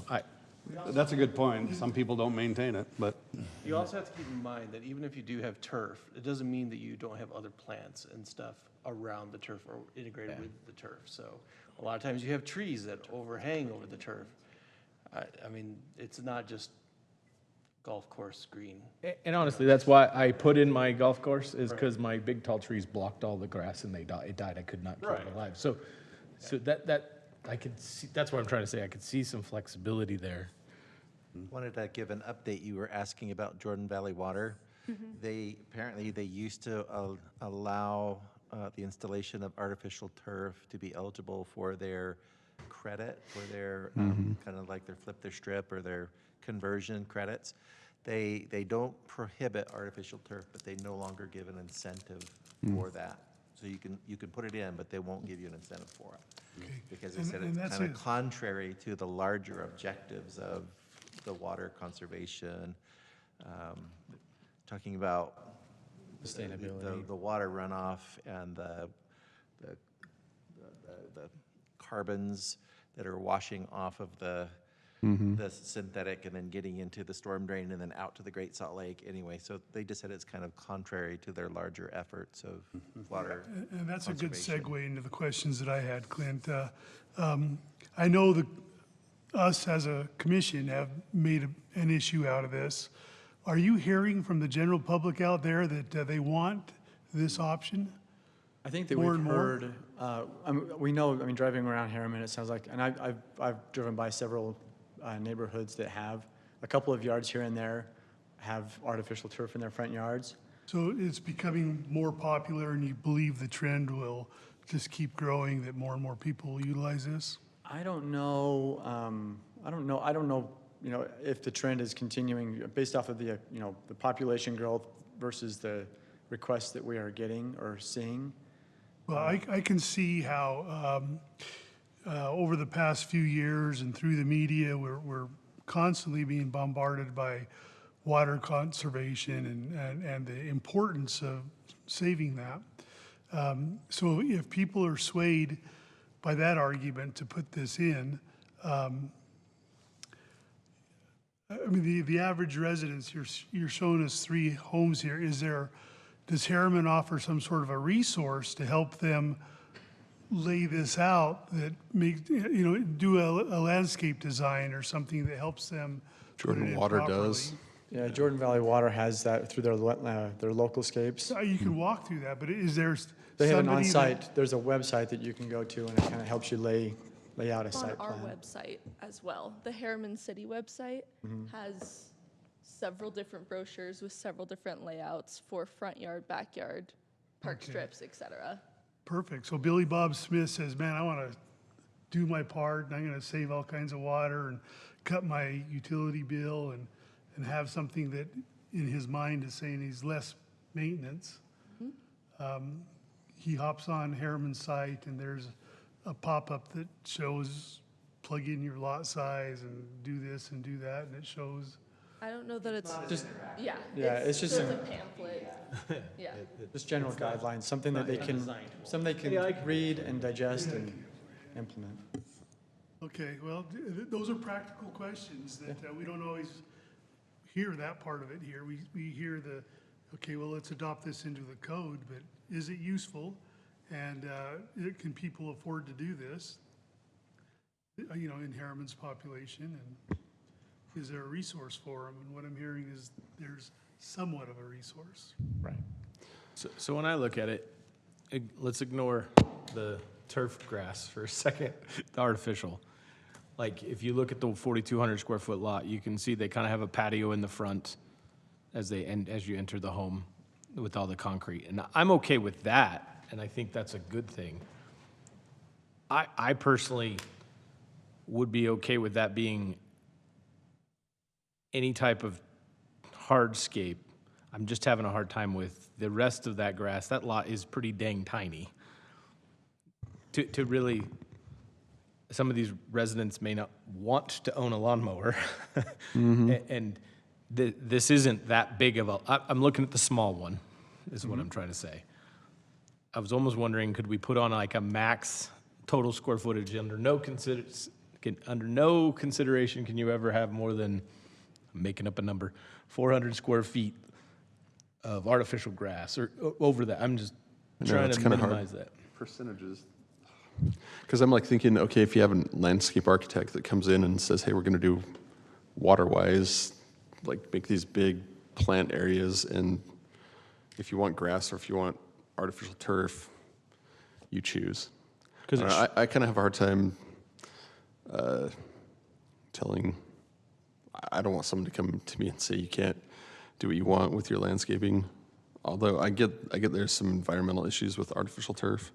That's a good point. Some people don't maintain it, but You also have to keep in mind that even if you do have turf, it doesn't mean that you don't have other plants and stuff around the turf or integrated with the turf. So a lot of times you have trees that overhang over the turf. I mean, it's not just golf course green. And honestly, that's why I put in my golf course, is because my big tall trees blocked all the grass and it died. I could not keep it alive. So that I could see, that's what I'm trying to say. I could see some flexibility there. Wanted to give an update. You were asking about Jordan Valley Water. They used to allow the installation of artificial turf to be eligible for their credit, for their kind of like their flip their strip or their conversion credits. They don't prohibit artificial turf, but they no longer give an incentive for that. So you can put it in, but they won't give you an incentive for it. Because they said it's kind of contrary to the larger objectives of the water conservation, talking about Sustainability. the water runoff and the carbons that are washing off of the synthetic and then getting into the storm drain and then out to the Great Salt Lake anyway. So they just said it's kind of contrary to their larger efforts of water And that's a good conservation. segue into the questions that I had, Clint. I know that us as a commission have made an issue out of this. Are you hearing from the general public out there that they want this option? I think that More we've and more? heard, we know, I mean, driving around Harriman, it sounds like, and I've driven by several neighborhoods that have, a couple of yards here and there have artificial turf in their front yards. So it's becoming more popular, and you believe the trend will just keep growing, that more and more people will utilize this? I don't know, you know, if the trend is continuing based off of the, you know, the population growth versus the requests that we are getting or seeing. Well, I can see how over the past few years and through the media, we're constantly being bombarded by water conservation and the importance of saving that. So if people are swayed by that argument to put this in, I mean, the average residence, you're showing us 3 homes here. Does Harriman offer some sort of a resource to help them lay this out that do a landscape design or something that helps them put it Jordan in Water properly? does. Yeah, Jordan Valley Water has that through their local scapes. So you can walk through that, but is there They have an somebody on-site, there's a website that you can go to, and it kind of helps you lay out a On site our plan. website as well. The Harriman City website has several different brochures with several different layouts for front yard, backyard, park Okay. strips, etc. Perfect. So Billy Bob Smith says, man, I want to do my part and I'm going to save all kinds of water and cut my utility bill and have something that in his mind is saying he's less maintenance. He hops on Harriman's site and there's a pop-up that shows plug in your lot size and do this and do that, and it shows. I don't know that it's Just, yeah. Yeah, it's just so some- it's a pamphlet. Yeah. just general guidelines, something they can read and digest and implement. Okay, well, those are practical questions that we don't always hear that part of it here. We hear okay, well, let's adopt this into the code, but is it useful? And can people afford to do this? In Harriman's population, and is there a resource for them? And what I'm hearing is there's somewhat of a resource. Right. So when I look at it, let's ignore the turf grass for a second, the artificial. Like, if you look at the 4,200 square foot lot, you can see they kind of have a patio in the front as you enter the home with all the concrete. And I'm okay with that, and I think that's a good thing. I personally would be okay with that being any type of hardscape. I'm just having a hard time with the rest of that grass. That lot is pretty dang tiny. To really, some of these residents may not want to own a lawnmower. And this isn't that big of I'm looking at the small one, is what I'm trying to say. I was almost wondering, could we put on like a max total square footage under no consideration can you ever have more than, I'm making up a number, 400 square feet of artificial grass or over that. I'm just trying it's to kinda hard. minimize that. Percentages. Because I'm like thinking, okay, if you have a landscape architect that comes in and says, hey, we're going to do water-wise, like make these big plant areas, and if you want grass or if you want artificial turf, you choose. Because I kind of have a hard time telling, I don't want someone to come to me and say you can't do what you want with your landscaping. Although I get there's some environmental issues with artificial turf,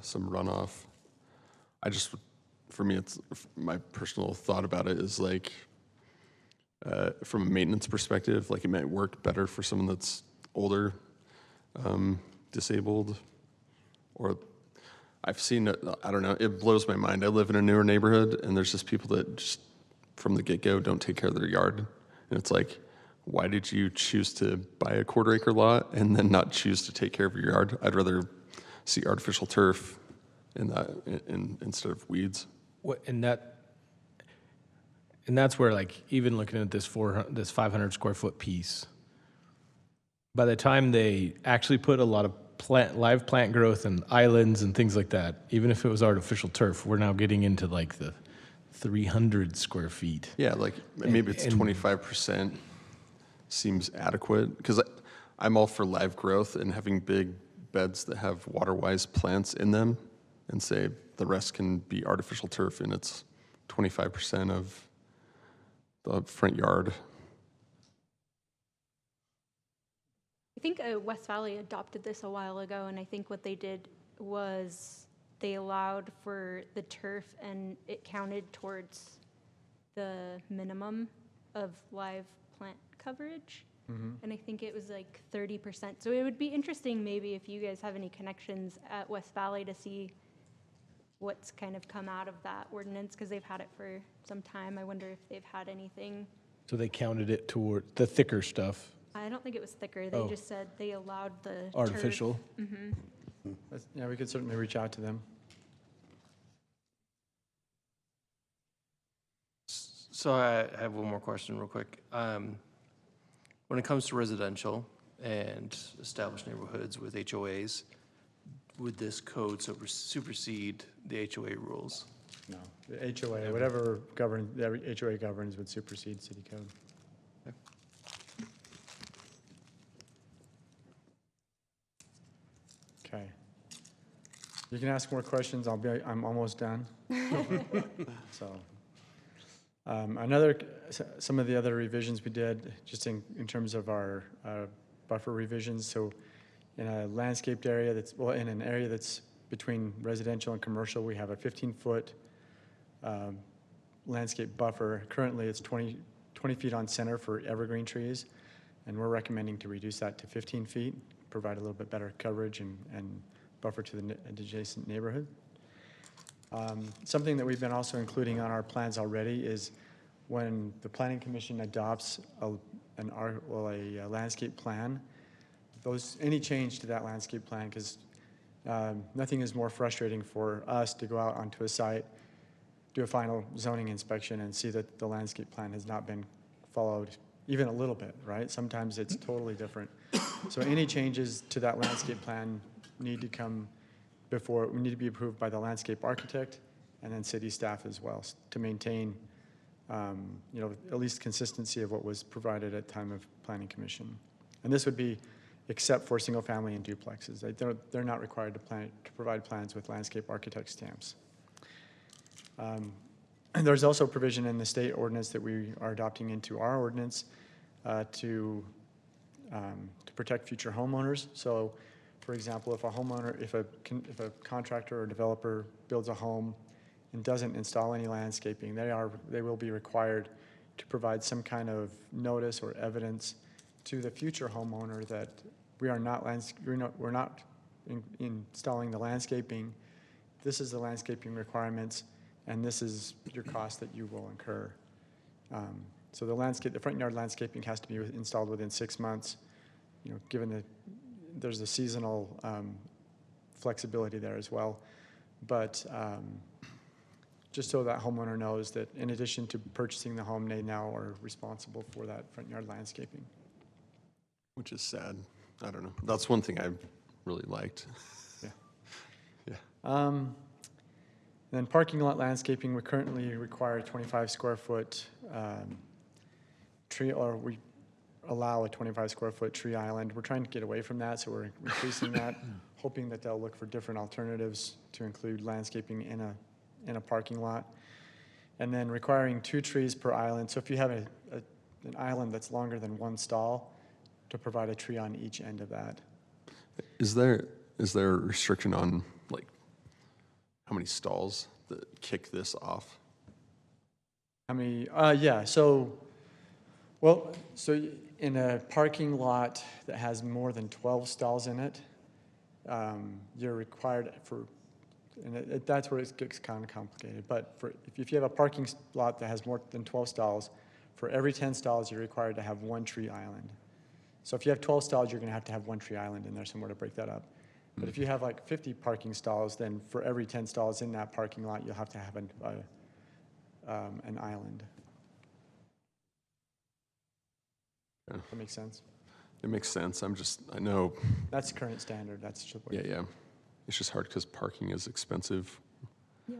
some runoff. For me, it's my personal thought about it is like, from a maintenance perspective, like it might work better for someone that's older, disabled, or I've seen it, I don't know, it blows my mind. I live in a newer neighborhood and there's just people that just from the get-go don't take care of their yard. And it's like, why did you choose to buy a quarter-acre lot and then not choose to take care of your yard? I'd rather see artificial turf instead of weeds. And that's where, like, even looking at this 500 square foot piece, by the time they actually put a lot of live plant growth and islands and things like that, even if it was artificial turf, we're now getting into like the 300 square feet. Yeah, like maybe it's 25% seems adequate, because I'm all for live growth and having big beds that have water-wise plants in them, and say the rest can be artificial turf and it's 25% of the front yard. I think West Valley adopted this a while ago, and I think what they did was they allowed for the turf, and it counted towards the minimum of live plant coverage. And I think it was like 30%. So it would be interesting maybe if you guys have any connections at West Valley to see what's kind of come out of that ordinance, because they've had it for some time. I wonder if they've had anything. So they counted it toward the thicker stuff, I don't think it was thicker. They Oh. just said they allowed the turf. artificial. Yeah, we could certainly reach out to them. So I have one more question real quick. When it comes to residential and established neighborhoods with HOAs, would this code supersede the HOA rules? No, the HOA, whatever governs, the HOA governs would supersede city code. Okay. You can ask more questions. I'm almost done. So, some of the other revisions we did, just in terms of our buffer revisions. So in a landscaped area in an area that's between residential and commercial, we have a 15-foot landscape buffer. Currently, it's 20 feet on center for evergreen trees, and we're recommending to reduce that to 15 feet, provide a little bit better coverage and buffer to the adjacent neighborhood. Something that we've been also including on our plans already is when the Planning Commission adopts a landscape plan, any change to that landscape plan, because nothing is more frustrating for us to go out onto a site, do a final zoning inspection, and see that the landscape plan has not been followed even a little bit, right? Sometimes it's totally different. So any changes to that landscape plan need to be approved by the landscape architect and then city staff as well, to maintain, at least consistency of what was provided at time of Planning Commission. And this would be except for single family and duplexes. They're not required to provide plans with landscape architect stamps. And there's also provision in the state ordinance that we are adopting into our ordinance to protect future homeowners. So, for example, if a contractor or developer builds a home and doesn't install any landscaping, they will be required to provide some kind of notice or evidence to the future homeowner that we're not installing the landscaping. This is the landscaping requirements, and this is your cost that you will incur. So the front yard landscaping has to be installed within 6 months. Given that there's a seasonal flexibility there as well, but just so that homeowner knows that in addition to purchasing the home, they now are responsible for that front yard landscaping. Which is sad. I don't know. That's one thing I really liked. Yeah. Then parking lot landscaping, we currently require a 25 square foot tree, or we allow a 25 square foot tree island. We're trying to get away from that, so we're increasing that, hoping that they'll look for different alternatives to include landscaping in a parking lot. And then requiring 2 trees per island. So if you have an island that's longer than 1 stall, to provide a tree on each end of that. Is there a restriction on like how many stalls that kick this off? How many? Yeah. So in a parking lot that has more than 12 stalls in it, you're required and that's where it gets kind of complicated. But if you have a parking lot that has more than 12 stalls, for every 10 stalls, you're required to have 1 tree island. So if you have 12 stalls, you're going to have 1 tree island in there somewhere to break that up. But if you have like 50 parking stalls, then for every 10 stalls in that parking lot, you'll have to have an island. Yeah. That makes sense? It makes sense. I know. That's current standard. That's just what. Yeah. It's just hard because parking is expensive. Yeah.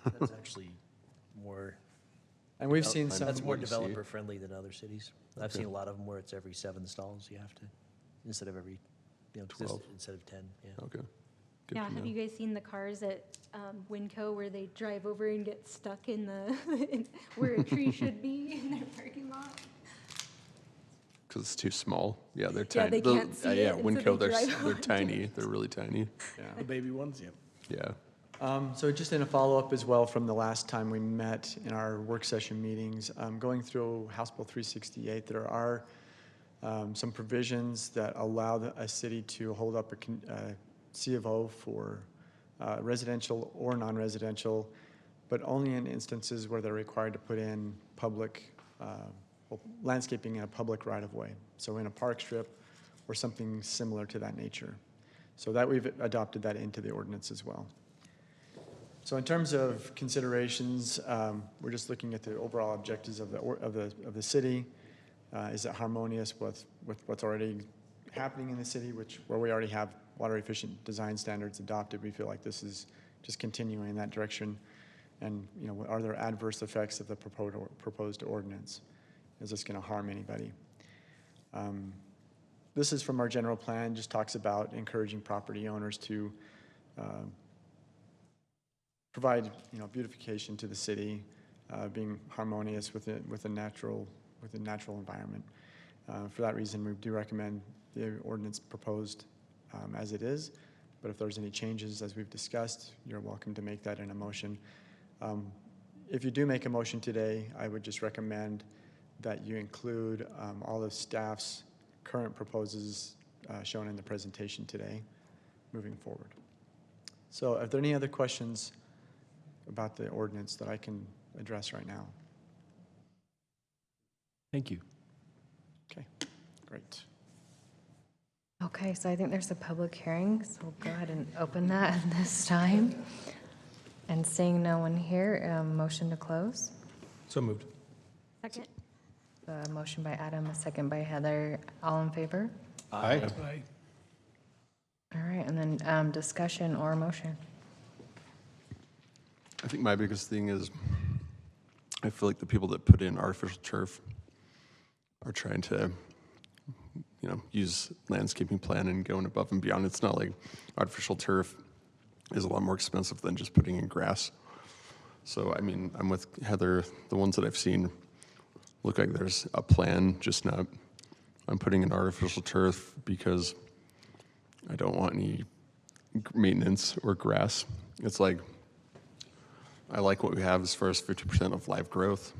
That's actually more. And we've seen some. That's more what you see. developer friendly than other cities. I've seen a lot of them where it's every 7 stalls you have to, instead of every, 12. instead of 10, yeah. Okay. Good Yeah, to have know. you guys seen the cars at Winco where they drive over and get stuck in the, where a tree should be in their parking lot? Because it's too small. Yeah, they're Yeah, tiny. they can't see it, Yeah, and so Winco, they they're drive they're onto tiny. it. They're really tiny. The baby ones, yeah. Yeah. So just in a follow-up as well from the last time we met in our work session meetings, going through House Bill 368, there are some provisions that allow a city to hold up a C of O for residential or non-residential, but only in instances where they're required to put in public, landscaping in a public right-of-way. So in a park strip or something similar to that nature. So that we've adopted that into the ordinance as well. So in terms of considerations, we're just looking at the overall objectives of the city. Is it harmonious with what's already happening in the city, where we already have water efficient design standards adopted? We feel like this is just continuing in that direction. And are there adverse effects of the proposed ordinance? Is this going to harm anybody? This is from our general plan, just talks about encouraging property owners to provide beautification to the city, being harmonious with the natural environment. For that reason, we do recommend the ordinance proposed as it is, but if there's any changes, as we've discussed, you're welcome to make that in a motion. If you do make a motion today, I would just recommend that you include all of staff's current proposals shown in the presentation today, moving forward. So are there any other questions about the ordinance that I can address right now? Thank you. Okay, great. Okay, so I think there's a public hearing, so we'll go ahead and open that at this time. And seeing no one here, motion to close. So moved. Second. A motion by Adam, a second by Heather. All in favor? Aye. Aye. All right, and then discussion or motion. I think my biggest thing is I feel like the people that put in artificial turf are trying to, use landscaping plan and going above and beyond. It's not like artificial turf is a lot more expensive than just putting in grass. So, I mean, I'm with Heather. The ones that I've seen look like there's a plan, just not, I'm putting in artificial turf because I don't want any maintenance or grass. It's like, I like what we have as far as 50% of live growth.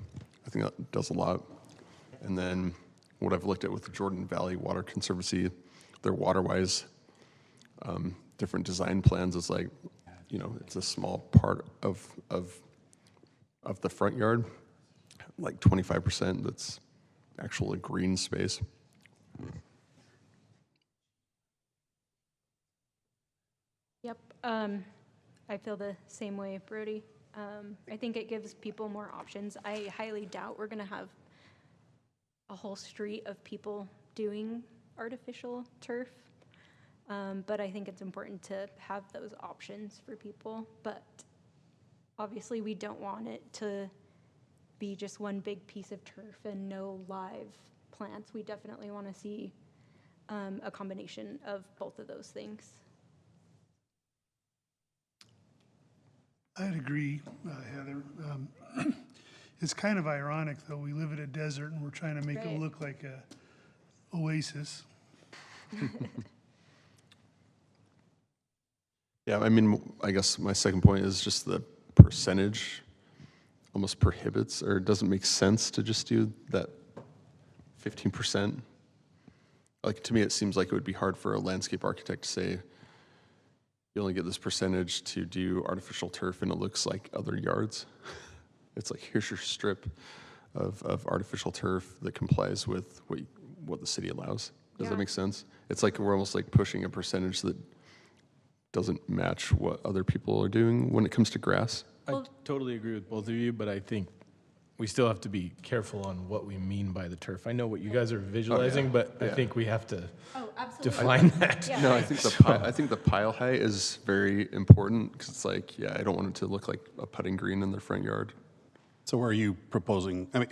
I think that does a lot. And then what I've looked at with the Jordan Valley Water Conservancy, their water-wise different design plans is like, it's a small part of the front yard, like 25% that's actual green space. Yep, I feel the same way, Brody. I think it gives people more options. I highly doubt we're gonna have a whole street of people doing artificial turf. But I think it's important to have those options for people. But obviously we don't want it to be just one big piece of turf and no live plants. We definitely want to see a combination of both of those things. I'd agree, Heather. It's kind of ironic, though. We live in a desert and we're trying to make it look like a oasis. Yeah, I mean, I guess my second point is just the percentage almost prohibits, or it doesn't make sense to just do that 15%. Like, to me, it seems like it would be hard for a landscape architect to say, you only get this percentage to do artificial turf and it looks like other yards. It's like, here's your strip of artificial turf that complies with what the city allows. Does that make sense? It's like we're almost like pushing a percentage that doesn't match what other people are doing when it comes to grass. I totally agree with both of you, but I think we still have to be careful on what we mean by the turf. I know what you guys are visualizing, but I think we have to define that. No, I think the pile height is very important because it's like, I don't want it to look like a putting green in their front yard. So where are you proposing? I mean,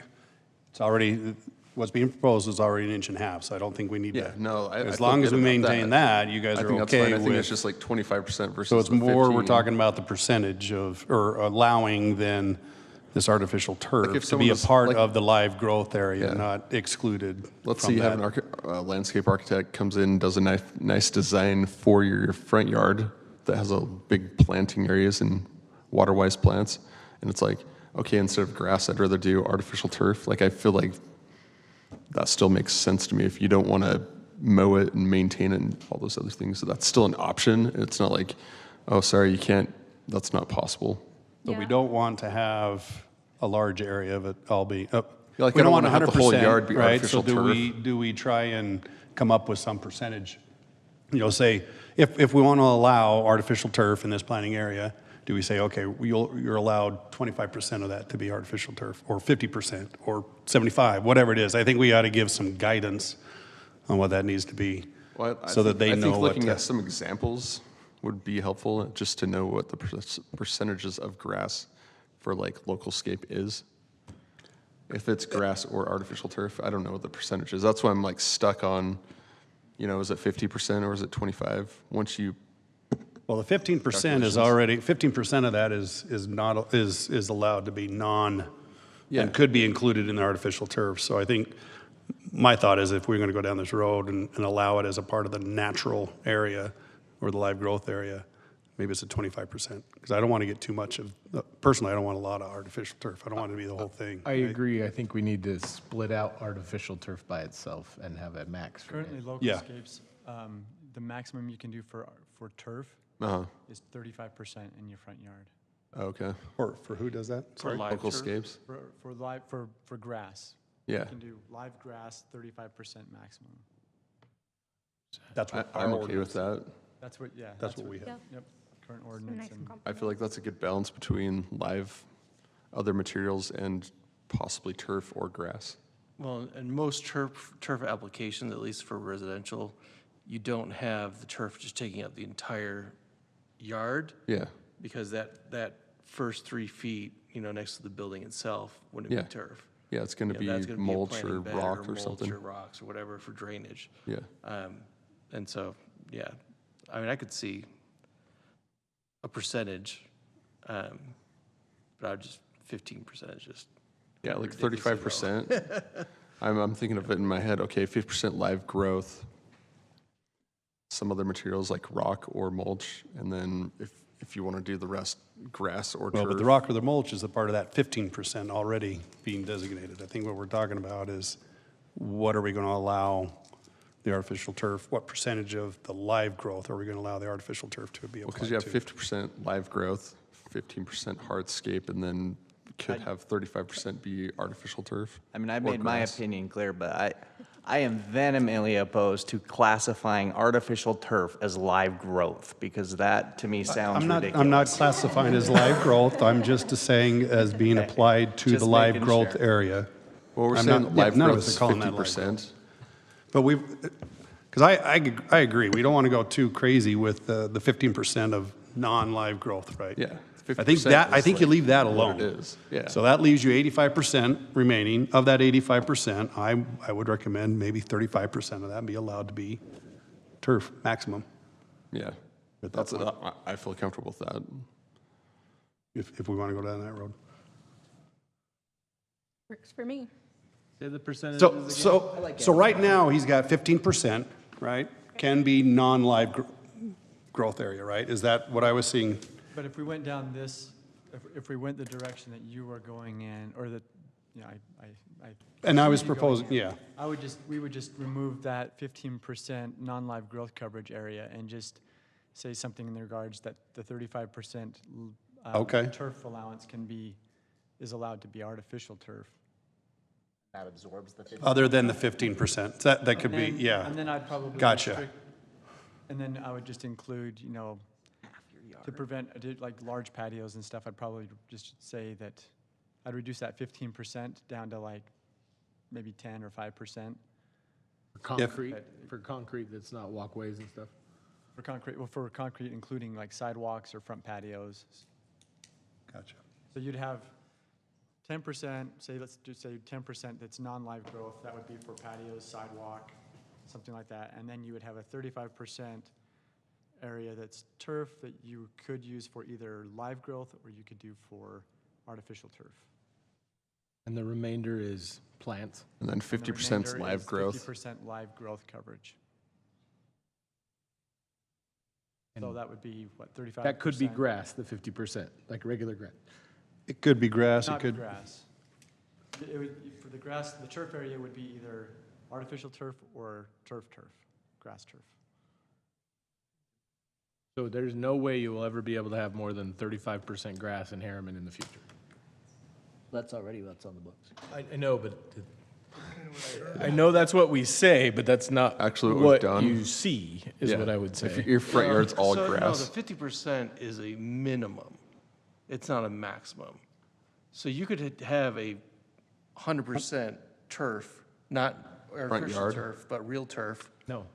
it's already, what's being proposed is already 1.5 inches, so I don't think we need to. As long as we maintain that, you guys are okay with. I think that's fine. I think it's just like 25% versus So it's the more, 15. we're talking about the percentage of, or allowing then this artificial turf to be a part of the live growth area, not excluded. Let's say you have a landscape architect comes in, does a nice design for your front yard that has a big planting areas and water-wise plants, and it's like, okay, instead of grass, I'd rather do artificial turf. Like, I feel like that still makes sense to me. If you don't want to mow it and maintain it and all those other things, so that's still an option. It's not like, Oh, sorry, you can't, that's not possible. But we Yeah. don't want to have a large area of it all be, like, we I don't don't want wanna have the whole 100%, yard be right? artificial So do we try and come up with some percentage? You know, say, if we want to allow artificial turf in this planting area, do we say, okay, you're allowed 25% of that to be artificial turf, or 50%, or 75, whatever it is? I think we ought to give some guidance on what that needs to be, Well, so that they I know think what looking to. at some examples would be helpful, just to know what the percentages of grass for like local scape is. If it's grass or artificial turf, I don't know what the percentage is. That's why I'm like stuck on, you know, is it 50% or is it 25? Once you, Well, the 15% is Calculations. already, 15% of that is not, is allowed to be Yeah. and could be included in the artificial turf. So I think, my thought is if we're gonna go down this road and allow it as a part of the natural area or the live growth area, maybe it's a 25%. Because I don't want to get too much of, personally, I don't want a lot of artificial turf. I don't want it to be the whole thing. I agree. I think we need to split out artificial turf by itself and have a max for Currently, it. local Yeah. scapes, the maximum you can do for turf uh-huh, is 35% in your front yard. okay, For who does that? For Sorry? live local turf? scapes, For grass. yeah. You can do live grass, 35% maximum. That's what our I'm okay with ordinance- that. That's what, yeah. That's what we have. Yeah. Yep, current So ordinance nice and and. I comprehensive. feel like that's a good balance between live, other materials, and possibly turf or grass. Well, and most turf applications, at least for residential, you don't have the turf just taking up the entire yard, Yeah, because that first 3 feet, you know, next to the building itself wouldn't Yeah. be turf. yeah, it's gonna You know, that's be gonna be a mulch planting or bed rock or mulch something. or rocks or whatever for drainage. Yeah, And so, yeah, I mean, I could see a percentage, but I would just, 15% is just. yeah, like ridiculously low. 35%. I'm thinking of it in my head, okay, 50% live growth, some other materials like rock or mulch, and then if you wanna do the rest, grass or turf. Well, but the rock or the mulch is a part of that 15% already being designated. I think what we're talking about is, what are we going to allow the artificial turf? What percentage of the live growth are we going to allow the artificial turf to be Well, applied because you have to? 50% live growth, 15% hardscape, and then could have 35% be artificial turf. I mean, I or made my grass. opinion clear, but I am vehemently opposed to classifying artificial turf as live growth, because that, to me, sounds I'm not ridiculous. classifying as live growth. I'm just saying as being applied to the Just live making grove sure. area. Well, we're I'm saying not- yeah, live none of growth us is are calling that live 50%. But because I agree, we don't want to go too crazy with the 15% of non-live growth, right? Yeah, I think 50% that, I is think you like leave that what alone. it is, yeah. So that leaves you 85% remaining. Of that 85%, I would recommend maybe 35% of that be allowed to be turf, maximum, Yeah, At that that's, point. I feel comfortable with that. if we want to go down that road. Works for me. Say the percentages So, again. so right now, he's got 15%, right? Can be non-live growth area, right? Is that what I was seeing? But if we went down this, if we went the direction that you were going in, or that, you know, I. And I was see you going proposing, in, yeah. we would just remove that 15% non-live growth coverage area and just say something in the regards that the 35% Okay. turf allowance is allowed to be artificial turf. That absorbs the 50. Other than the 15%. That could be, And then- yeah. And then I'd probably. Gotcha. restrict- And then I would just include, you know, to prevent, like, large patios and stuff, I'd probably just say that I'd reduce that 15% down to like maybe 10 or 5%. For concrete that's not walkways and stuff. For concrete, including like sidewalks or front patios. Gotcha. So you'd have 10%, let's just say 10% that's non-live growth, that would be for patios, sidewalk, something like that. And then you would have a 35% area that's turf that you could use for either live growth or you could do for artificial turf. And the remainder is plants. And then And the 50% remainder live is growth. 50% live growth coverage. So that would be, what, 35%? That could be grass, the 50%, like regular grass. It could be grass, it Not could, grass. It would, for the grass, the turf area would be either artificial turf or grass turf. So there's no way you will ever be able to have more than 35% grass in Harriman in the future. That's already what's on the books. I know, but I know that's what we say, but that's not Actually what we've what done. you see, is Yeah. what I would If say. your front yard's all So, grass. No, the 50% is a minimum. It's not a maximum. So you could have a 100% turf, not artificial yard? turf, but real turf, No.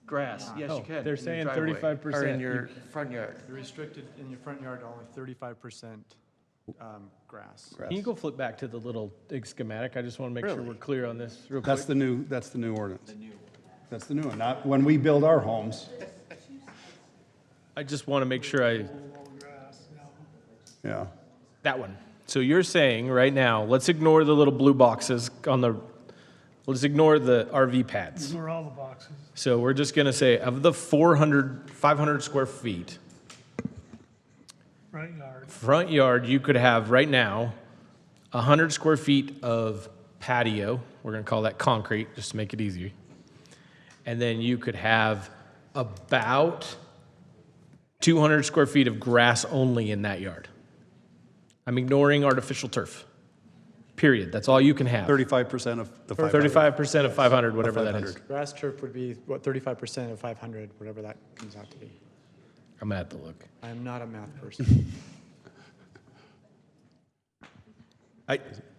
grass. Yes, No, you can. they're in your saying driveway, 35%. Or in your front yard. You're restricted in your front yard to only 35% grass. Can you go flip back to the little schematic? I just want to make sure Really? we're clear on this real quick. That's the new ordinance. That's the new one, not when we build our homes. I just want to make sure Yeah. that one. So you're saying right now, let's ignore the little blue boxes let's ignore the RV pads. Ignore all the boxes. So we're just going to say of the 500 square feet, front yard, you could have right now 100 square feet of patio. We're going to call that concrete just to make it easier. And then you could have about 200 square feet of grass only in that yard. I'm ignoring artificial turf. Period. That's all you can have. 35% of the 500. 35% of 500, whatever that is. 500. Grass turf would be, what, 35% of 500, whatever that comes out to be. I'm gonna have to look. I am not a math person.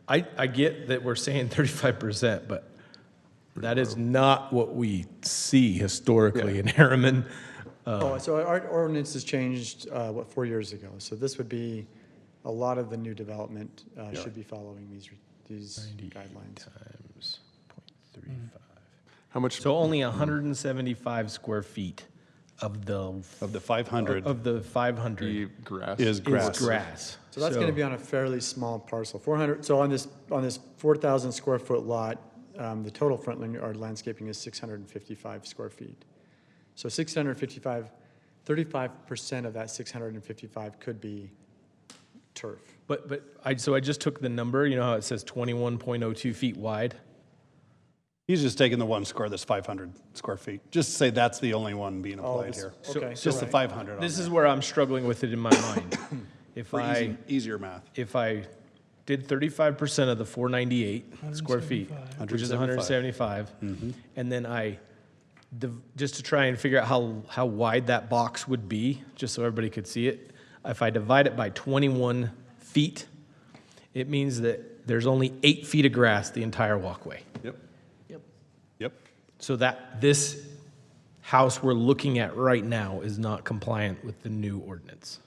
I get that we're saying 35%, but that is not what we see historically in Harriman. Oh, so our ordinance has changed, 4 years ago? So this would be, a lot of the new development should be following these guidelines. Times 0.35. How much? So only 175 square feet of the 500 of the 500 grass. is grass. is grass. So that's going to be on a fairly small parcel, 400, so on this 4,000 square foot lot, the total front yard landscaping is 655 square feet. So 655, 35% of that 655 could be turf. But I just took the number, you know how it says 21.02 feet wide? He's just taking the one square that's 500 square feet. Just say that's the only one being Oh, applied this- here. okay, Just the right. 500 on This there. is where I'm struggling with it in my mind. For easier math. If I did 35% of the 498 square feet, which is 175, and then just to try and figure out how wide that box would be, just so everybody could see it, if I divide it by 21 feet, it means that there's only 8 feet of grass the entire walkway. Yep. So that this house we're looking at right now is not compliant with the new ordinance.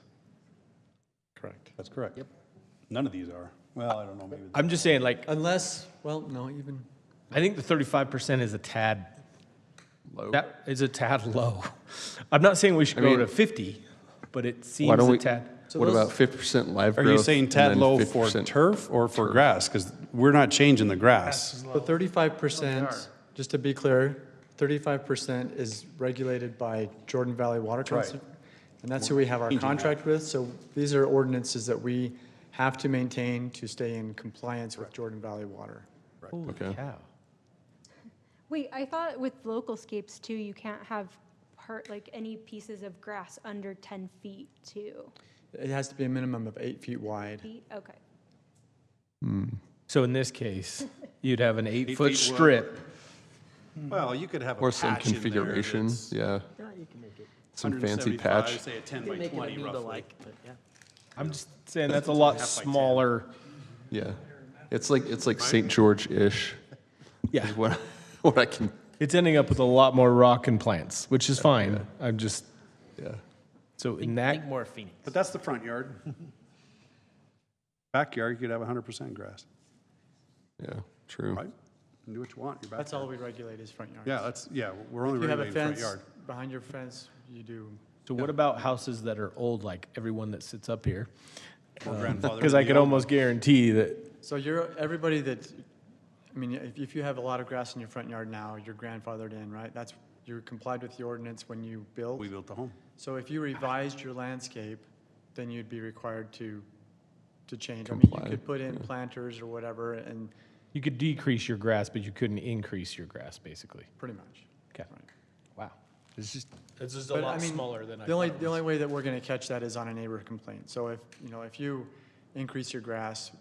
Correct. That's correct. Yep. None of these are. Well, I don't know, maybe. I'm just saying, like, Unless, well, no, even, I think the 35% is a tad Low. That is a tad low. I'm not saying we should go mean, to 50, but it Why seems don't a we? tad. What about 50% live Are growth? you saying and tad then low for 50% turf or for grass? Because we're not changing the grass. so 35%, just to be clear, 35% is regulated by Jordan Valley Water right. Conservancy. And that's who we have our Changing that. contract with. So these are ordinances that we have to maintain to stay in compliance with Jordan Valley Water. Holy Okay. cow. Wait, I thought with localscapes too, you can't have like any pieces of grass under 10 feet too. It has to be a minimum of 8 feet wide. Feet, okay. So in this case, you'd have an 8-foot feet wide. strip. Well, you could have Or some configuration, yeah. Yeah, you can make it. Some fancy patch. Say a 10 You by can make it 20 a roughly. like, but yeah. I'm just saying that's a lot Half by 10. smaller. Yeah. It's like St. George-ish. Yeah. Is what I can, It's ending up with a lot more rock and plants, which is fine. I'm just, yeah. so in Think that, more Phoenix. But that's the front yard. Backyard, you could have 100% grass, Yeah, true. right? You can do what you want, your That's backyard. all we regulate is front yards. Yeah, we're only If you have a regulating front fence, yard. behind your fence, you do. so what about houses that are old, like everyone that sits up here? Or grandfather Because in I the could old almost guarantee that, So everybody that, I mean, if you have a lot of grass in your front yard now, you're grandfathered in, right? You're complied with the ordinance when you built. We built the home. So if you revised your landscape, then you'd be required to change. I mean, Comply, you could put in planters or whatever, and you could decrease your grass, but you couldn't increase your grass, basically. pretty much. Okay. Right. Wow. It's just a But, lot I mean, smaller than I The only, thought it the was. only way that we're gonna catch that is on a neighbor complaint. So if, if you increase your grass,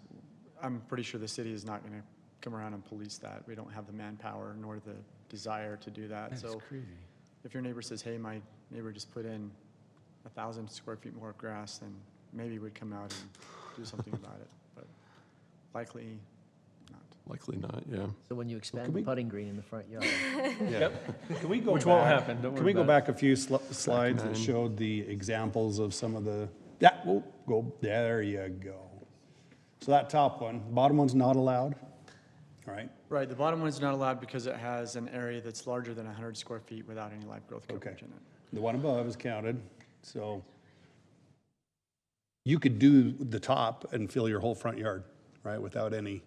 I'm pretty sure the city is not gonna come around and police that. We don't have the manpower nor the desire to do that. That's So crazy. if your neighbor says, hey, my neighbor just put in 1,000 square feet more of grass, then maybe we'd come out and do something about it, but likely not. Likely not, yeah. So when you expand the putting green in the front yard, Yeah. Can we go Which won't back- happen, don't Can worry we go about it. back a few slides that showed the examples of some of the, yeah, we'll go, there you go. So that top one, bottom one's not allowed, all right? Right, the bottom one is not allowed because it has an area that's larger than 100 square feet without any live growth coverage in it. The one above is counted, so you could do the top and fill your whole front yard, right, without any,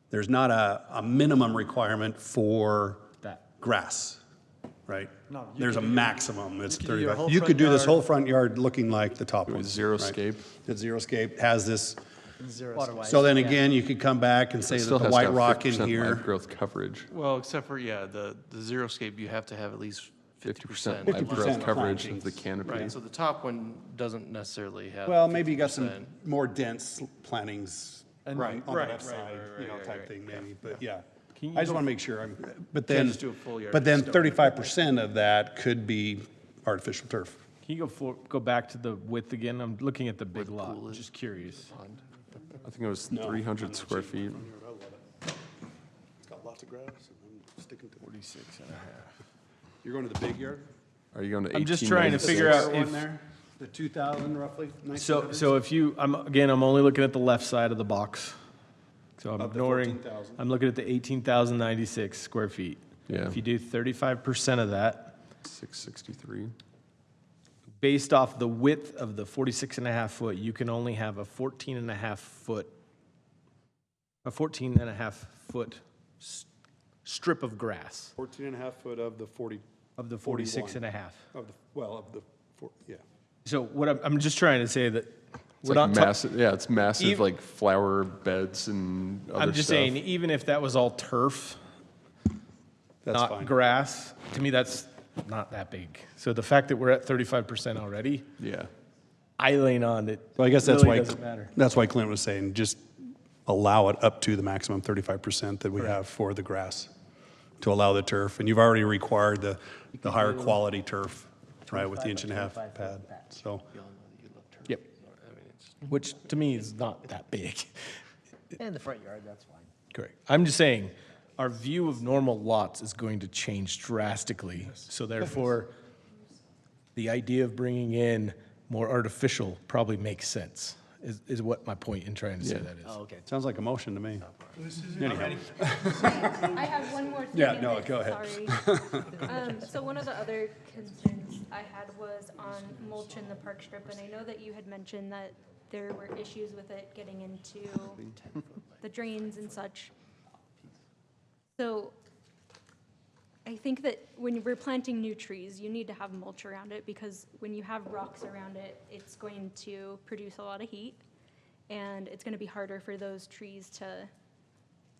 there's not a minimum requirement for That. grass, right? No, you There's a could do- maximum, it's you could do your 35. whole You front could do this yard- whole front yard looking like the top one. With zero right? scape. It's zero scape, has this, Zero water space. wise. so then again, you could come back and say It that still the has to white have rock in 50% here. live growth coverage. Well, except for, yeah, the xeriscape, you have to have at least 50% 50%. live 50% growth coverage of plantings. the canopy. Right, so the top one doesn't necessarily have. Well, maybe you got some 50%. more dense plantings And- on the Right, left right, side, right, you know, right, type right, thing yeah. maybe, but yeah. Can you I just go- want to make sure, but Can't then, just do a full yard but then stone. 35% of that could be artificial turf. Can you go back to the width again? I'm looking at the big lot, just curious. I think it was 300 square feet. It's got lots of grass, and I'm sticking to 46 and a half. You're going to the big yard? Are you going to 1896? I'm just trying to figure out One if, there, the 2,000 roughly? so if you, I'm only looking at the left side of the box. So I'm Of the ignoring, 14,000. I'm looking at the 18,096 square feet. Yeah. If you do 35% of that, 663. based off the width of the 46 and a half foot, you can only have a 14 and a half foot strip of grass 14 and a half foot of the 40, of the 46 and a half. of the, yeah. So what I'm just trying to say that It's we're like not ta- massive, yeah, it's massive, Ev- like flower beds and other I'm just stuff. saying, even if that was all turf, That's not fine. grass, to me, that's not that big. So the fact that we're at 35% already, Yeah. I lean on it. So I guess that's really why, doesn't matter. that's why Clint was saying, just allow it up to the maximum 35% that we have for the grass, to allow the turf. And you've already required the higher quality turf, right, with the 25 inch and a half 25 foot pad. patch. So, Yep. Which to me is not that big. And the front yard, that's fine. Correct. I'm just saying, our view of normal lots is going to change drastically. So therefore, the idea of bringing in more artificial probably makes sense, is what my point in trying to say Yeah. that is. Oh, okay. sounds like a motion to me. Anyhow. I have one more thing. Yeah, in no, this, go ahead. Sorry. So one of the other concerns I had was on mulch in the park strip, and I know that you had mentioned that there were issues with it getting into the drains and such. So I think that when we're planting new trees, you need to have mulch around it, because when you have rocks around it, it's going to produce a lot of heat, and it's going to be harder for those trees to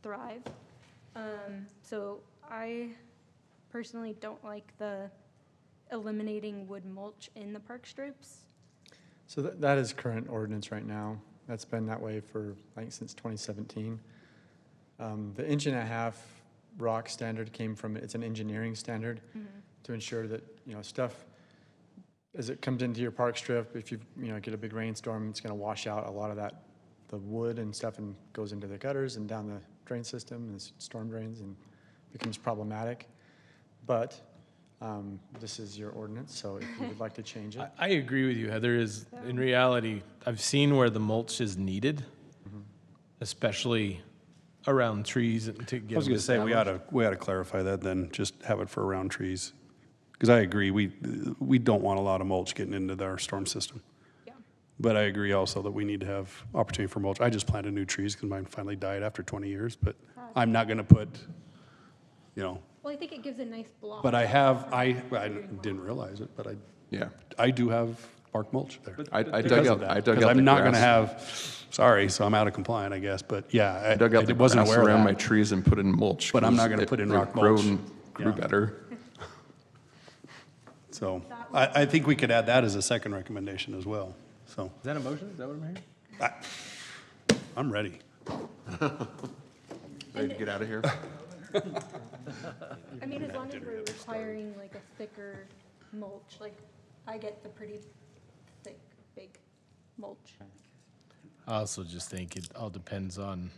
thrive. So I personally don't like the eliminating wood mulch in the park strips. So that is current ordinance right now. That's been that way for, I think, since 2017. The inch and a half rock standard came from, it's an engineering standard to ensure that, stuff, as it comes into your park strip, if you, get a big rainstorm, it's gonna wash out a lot of that, the wood and stuff, and goes into the gutters and down the drain system and the storm drains, and becomes problematic. But this is your ordinance, so if you would like to change it. I agree with you, Heather, in reality, I've seen where the mulch is needed, especially around trees and to get I was them gonna say, we established. ought to clarify that then, just have it for around trees. Because I agree, we don't want a lot of mulch getting into our storm system. Yeah. But I agree also that we need to have opportunity for mulch. I just planted new trees because mine finally died after 20 years, but I'm not gonna put, Well, I think it gives a nice block. but I didn't realize it, but Yeah. I do have bark mulch there. I dug Because out, of that, I dug because out the I'm not gonna grass. have, sorry, so I'm out of compliant, I guess, but yeah, I dug out the wasn't grass aware around of my that. trees and put in mulch. But I'm not 'cause gonna it- put in it rock mulch. Grew Yeah. better. So I think we could add that as a second recommendation as well, so. Is that a motion? Is that what I'm hearing? I'm ready. Ready to get out of here? I mean, as long as we're requiring like a thicker mulch, like I get the pretty thick, big mulch. I also just think it all depends on,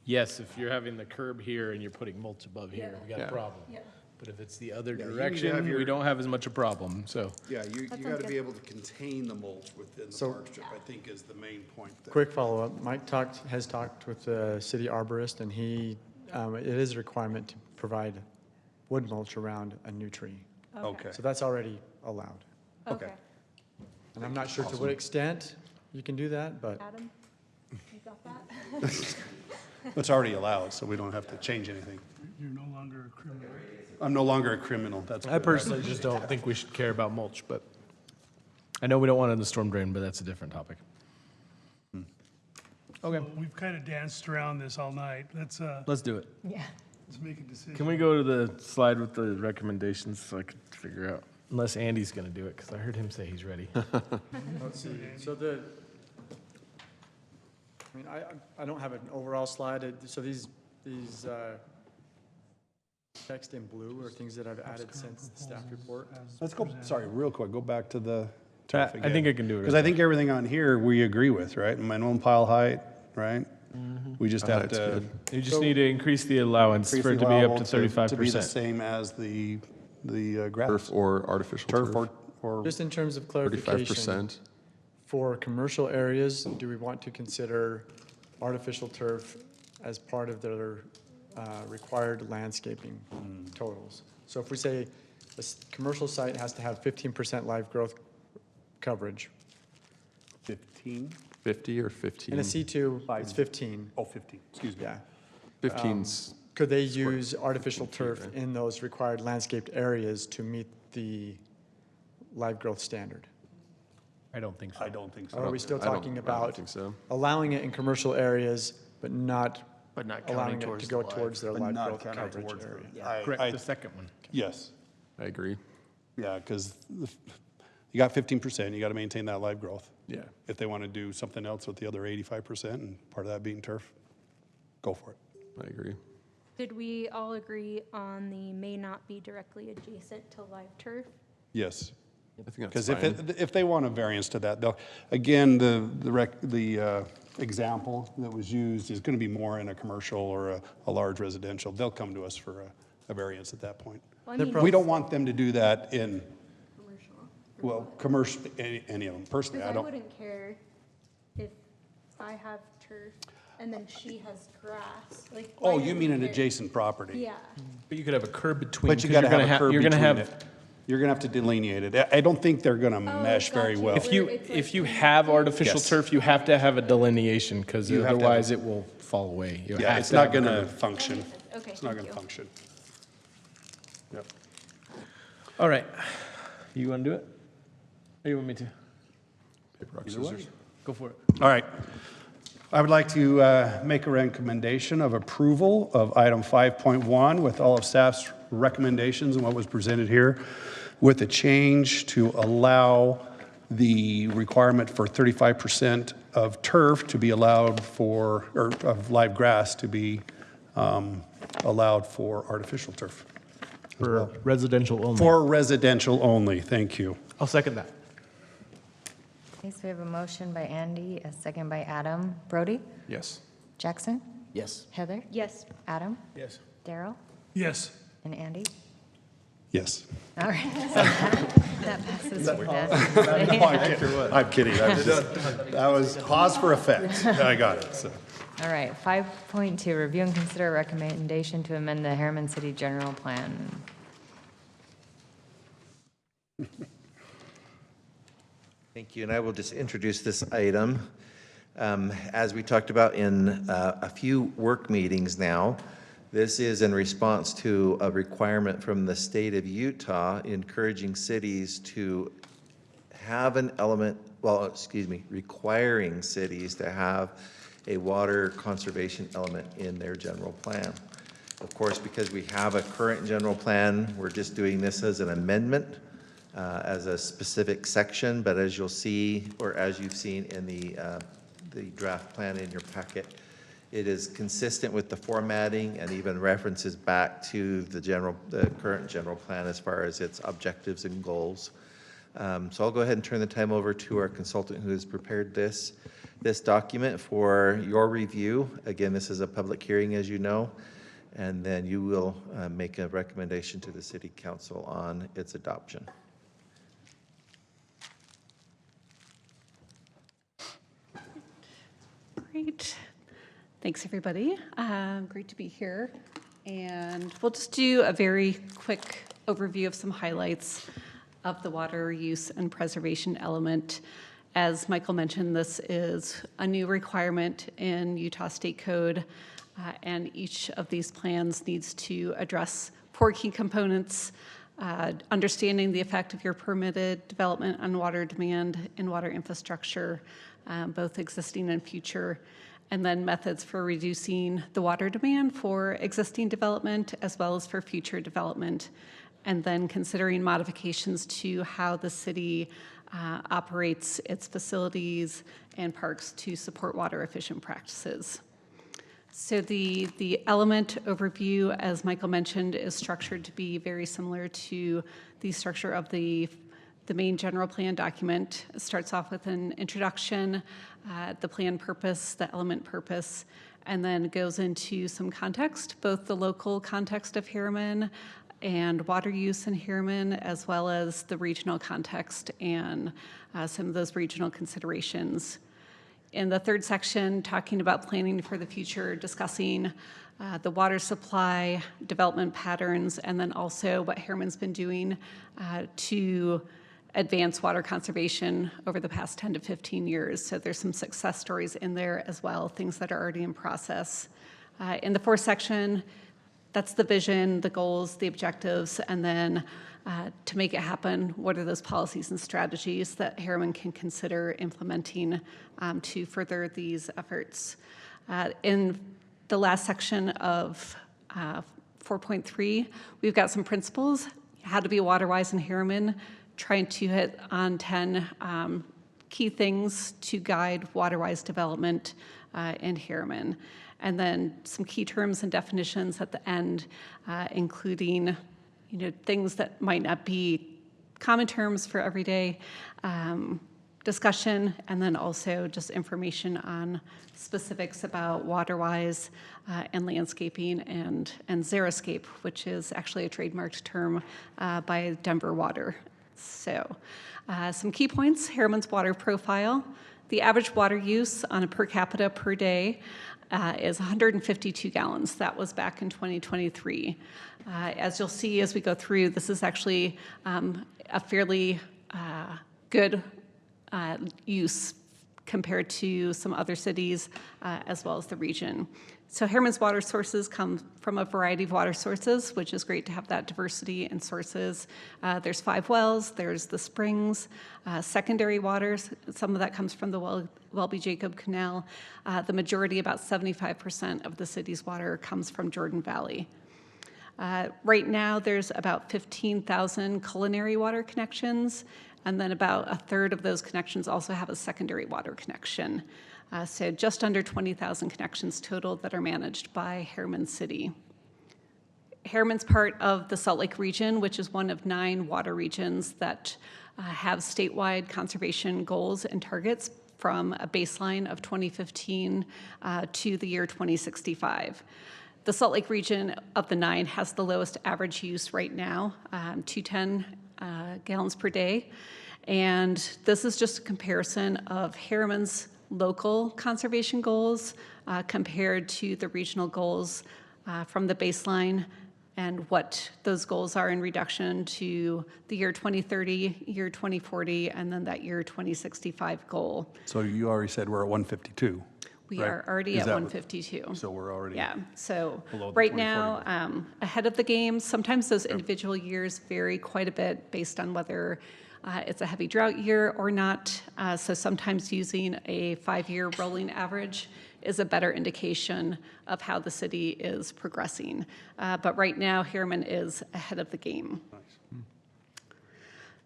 yes, if you're having the curb here and you're putting mulch above here, we got a Yeah. problem. Yeah. But if it's the other Yeah, you need to have direction, your- we don't have as much a problem, so. Yeah, you That gotta sounds be good. able to contain the mulch within the So- park strip, I think is the main point there. Quick follow-up, Mike has talked with the city arborist, and it is a requirement to provide wood mulch around a new tree. Okay. So that's already allowed. Okay. And I'm not sure to what extent you can do that, but Adam, you got that? It's already allowed, so we don't have to change anything. You're no longer a criminal. I'm no longer a criminal, that's I good. personally just don't think we should care about mulch, but I know we don't want it in the storm drain, but that's a different topic. Okay, We've kind of danced around this all night. Let's let's do it. Yeah. make a decision. Can we go to the slide with the recommendations so I could figure out, unless Andy's gonna do it, because I heard him say he's ready. let's see. So I mean, I don't have an overall slide. So these text in blue are things that I've added since the staff report. Let's go, sorry, real quick, go back to the I turf think again. I can do it. Because I think everything on here we agree with, right? Minimum pile height, right? We just have That's to. good. You just need to increase the allowance increase for it the to be up allowable to 35%. To be the same as the grass. Turf or artificial Turf turf? or, Just in terms of clarification, 35%. for commercial areas, do we want to consider artificial turf as part of their required landscaping totals? So if we say a commercial site has to have 15% live growth coverage, 15? 50 or 15? in a C2, it's 15, Oh, 15, excuse me. yeah. 15's, Could they use artificial turf in those required landscaped areas to meet the live growth standard? I don't think so. I don't think Or are so. we still I don't- talking I don't about think so. allowing it in commercial areas, but not not allowing counting it towards to the go live. towards their But live not growth counting coverage towards area? I- Correct, I- the second one. Yes, I agree. yeah, because you got 15%, you got to maintain that live growth. Yeah. If they want to do something else with the other 85%, and part of that being turf, go for it. I agree. Did we all agree on the may not be directly adjacent to live turf? Yes. I think that's Because fine. if they want a variance to that, they'll, again, the example that was used is going to be more in a commercial or a large residential. They'll come to us for a variance at that point. Well, I mean, We don't want them to do that in, commercial. well, commercial, any of them. Personally, Because I I don't. wouldn't care if I have turf and then she has grass, like. Oh, why you does mean it an care? adjacent property? Yeah. But you could have a curb between. But you 'cause got to you're have gonna a curb You're gonna between have, it. You're going to have to delineate it. I don't think they're going to mesh very gotcha. well. if you, It's like if you have artificial Yes. turf, you have to have a delineation, because You have to have otherwise it will fall away. You Yeah, have it's to not have a going to curb. function. Okay, It's not thank going to you. function. Yep. All right. You want to do it? Or you want me to? Paper, rock, Either way. scissors. Go for it. All right. I would like to make a recommendation of approval of item 5.1 with all of staff's recommendations and what was presented here, with a change to allow the requirement for 35% of turf to be allowed for, or of live grass to be allowed for artificial turf. For residential only. For residential only, thank you. I'll second that. Okay, so we have a motion by Andy, a second by Adam. Brody? Yes. Jackson? Yes. Heather? Yes. Adam? Yes. Daryl? Yes. And Andy? Yes. All right, so that passes unanimously. I'm kidding. That was cause for effect. I got it, so. All right, 5.2, review and consider a recommendation to amend the Harriman City General Plan. Thank you, and I will just introduce this item. As we talked about in a few work meetings now, this is in response to a requirement from the state of Utah encouraging cities to have an element, well, excuse me, requiring cities to have a water conservation element in their general plan. Of course, because we have a current general plan, we're just doing this as an amendment as a specific section, but as you'll see, or as you've seen in the draft plan in your packet, it is consistent with the formatting and even references back to the current general plan as far as its objectives and goals. So I'll go ahead and turn the time over to our consultant who has prepared this document for your review. Again, this is a public hearing, as you know, and then you will make a recommendation to the City Council on its adoption. Great. Thanks, everybody. Great to be here. And we'll just do a very quick overview of some highlights of the water use and preservation element. As Michael mentioned, this is a new requirement in Utah State Code, and each of these plans needs to address 4 key components: understanding the effect of your permitted development on water demand and water infrastructure, both existing and future, and then methods for reducing the water demand for existing development as well as for future development, and then considering modifications to how the city operates its facilities and parks to support water efficient practices. So the element overview, as Michael mentioned, is structured to be very similar to the structure of the main general plan document. It starts off with an introduction, the plan purpose, the element purpose, and then goes into some context, both the local context of Harriman and water use in Harriman, as well as the regional context and some of those regional considerations. In the third section, talking about planning for the future, discussing the water supply, development patterns, and then also what Harriman's been doing to advance water conservation over the past 10 to 15 years. So there's some success stories in there as well, things that are already in process. In the fourth section, that's the vision, the goals, the objectives, and then to make it happen, what are those policies and strategies that Harriman can consider implementing to further these efforts. In the last section of 4.3, we've got some principles, how to be water-wise in Harriman, trying to hit on 10 key things to guide water-wise development in Harriman. And then some key terms and definitions at the end, including things that might not be common terms for everyday discussion, and then also just information on specifics about water-wise and landscaping and xeriscape, which is actually a trademarked term by Denver Water. So some key points: Harriman's water profile. The average water use on a per capita per day is 152 gallons. That was back in 2023. As you'll see as we go through, this is actually a fairly good use compared to some other cities as well as the region. So Harriman's water sources come from a variety of water sources, which is great to have that diversity in sources. There's 5 wells, there's the springs, secondary waters. Some of that comes from the Welby-Jacob Canal. The majority, about 75% of the city's water, comes from Jordan Valley. Right now, there's about 15,000 culinary water connections, and then about a third of those connections also have a secondary water connection. So just under 20,000 connections total that are managed by Harriman City. Harriman's part of the Salt Lake region, which is one of 9 water regions that have statewide conservation goals and targets from a baseline of 2015 to the year 2065. The Salt Lake region of the 9 has the lowest average use right now, 210 gallons per day. And this is just a comparison of Harriman's local conservation goals compared to the regional goals from the baseline and what those goals are in reduction to the year 2030, year 2040, and then that year 2065 goal. So you already said we're at 152. We right? are already Is at that 152. So we're already Yeah, so below the right 2040 now, ahead of the game. Sometimes those individual years vary quite a bit based on whether it's a heavy drought year or not. So sometimes using a 5-year rolling average is a better indication of how the city is progressing. But right now, Harriman is ahead of the game.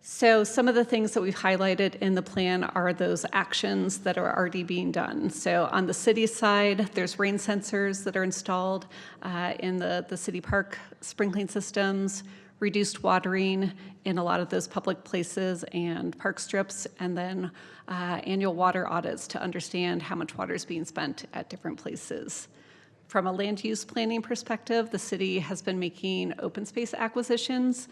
So some of the things that we've highlighted in the plan are those actions that are already being done. So on the city side, there's rain sensors that are installed in the city park sprinkling systems, reduced watering in a lot of those public places and park strips, and then annual water audits to understand how much water is being spent at different places. From a land use planning perspective, the city has been making open space acquisitions,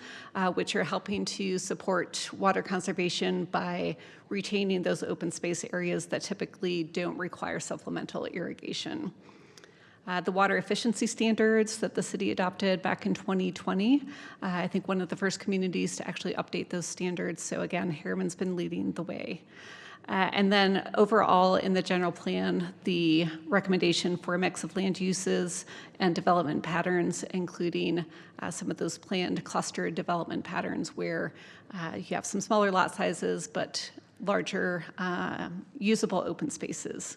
which are helping to support water conservation by retaining those open space areas that typically don't require supplemental irrigation. The water efficiency standards that the city adopted back in 2020, I think one of the first communities to actually update those standards. So again, Harriman's been leading the way. And then overall in the general plan, the recommendation for a mix of land uses and development patterns, including some of those planned cluster development patterns where you have some smaller lot sizes, but larger usable open spaces.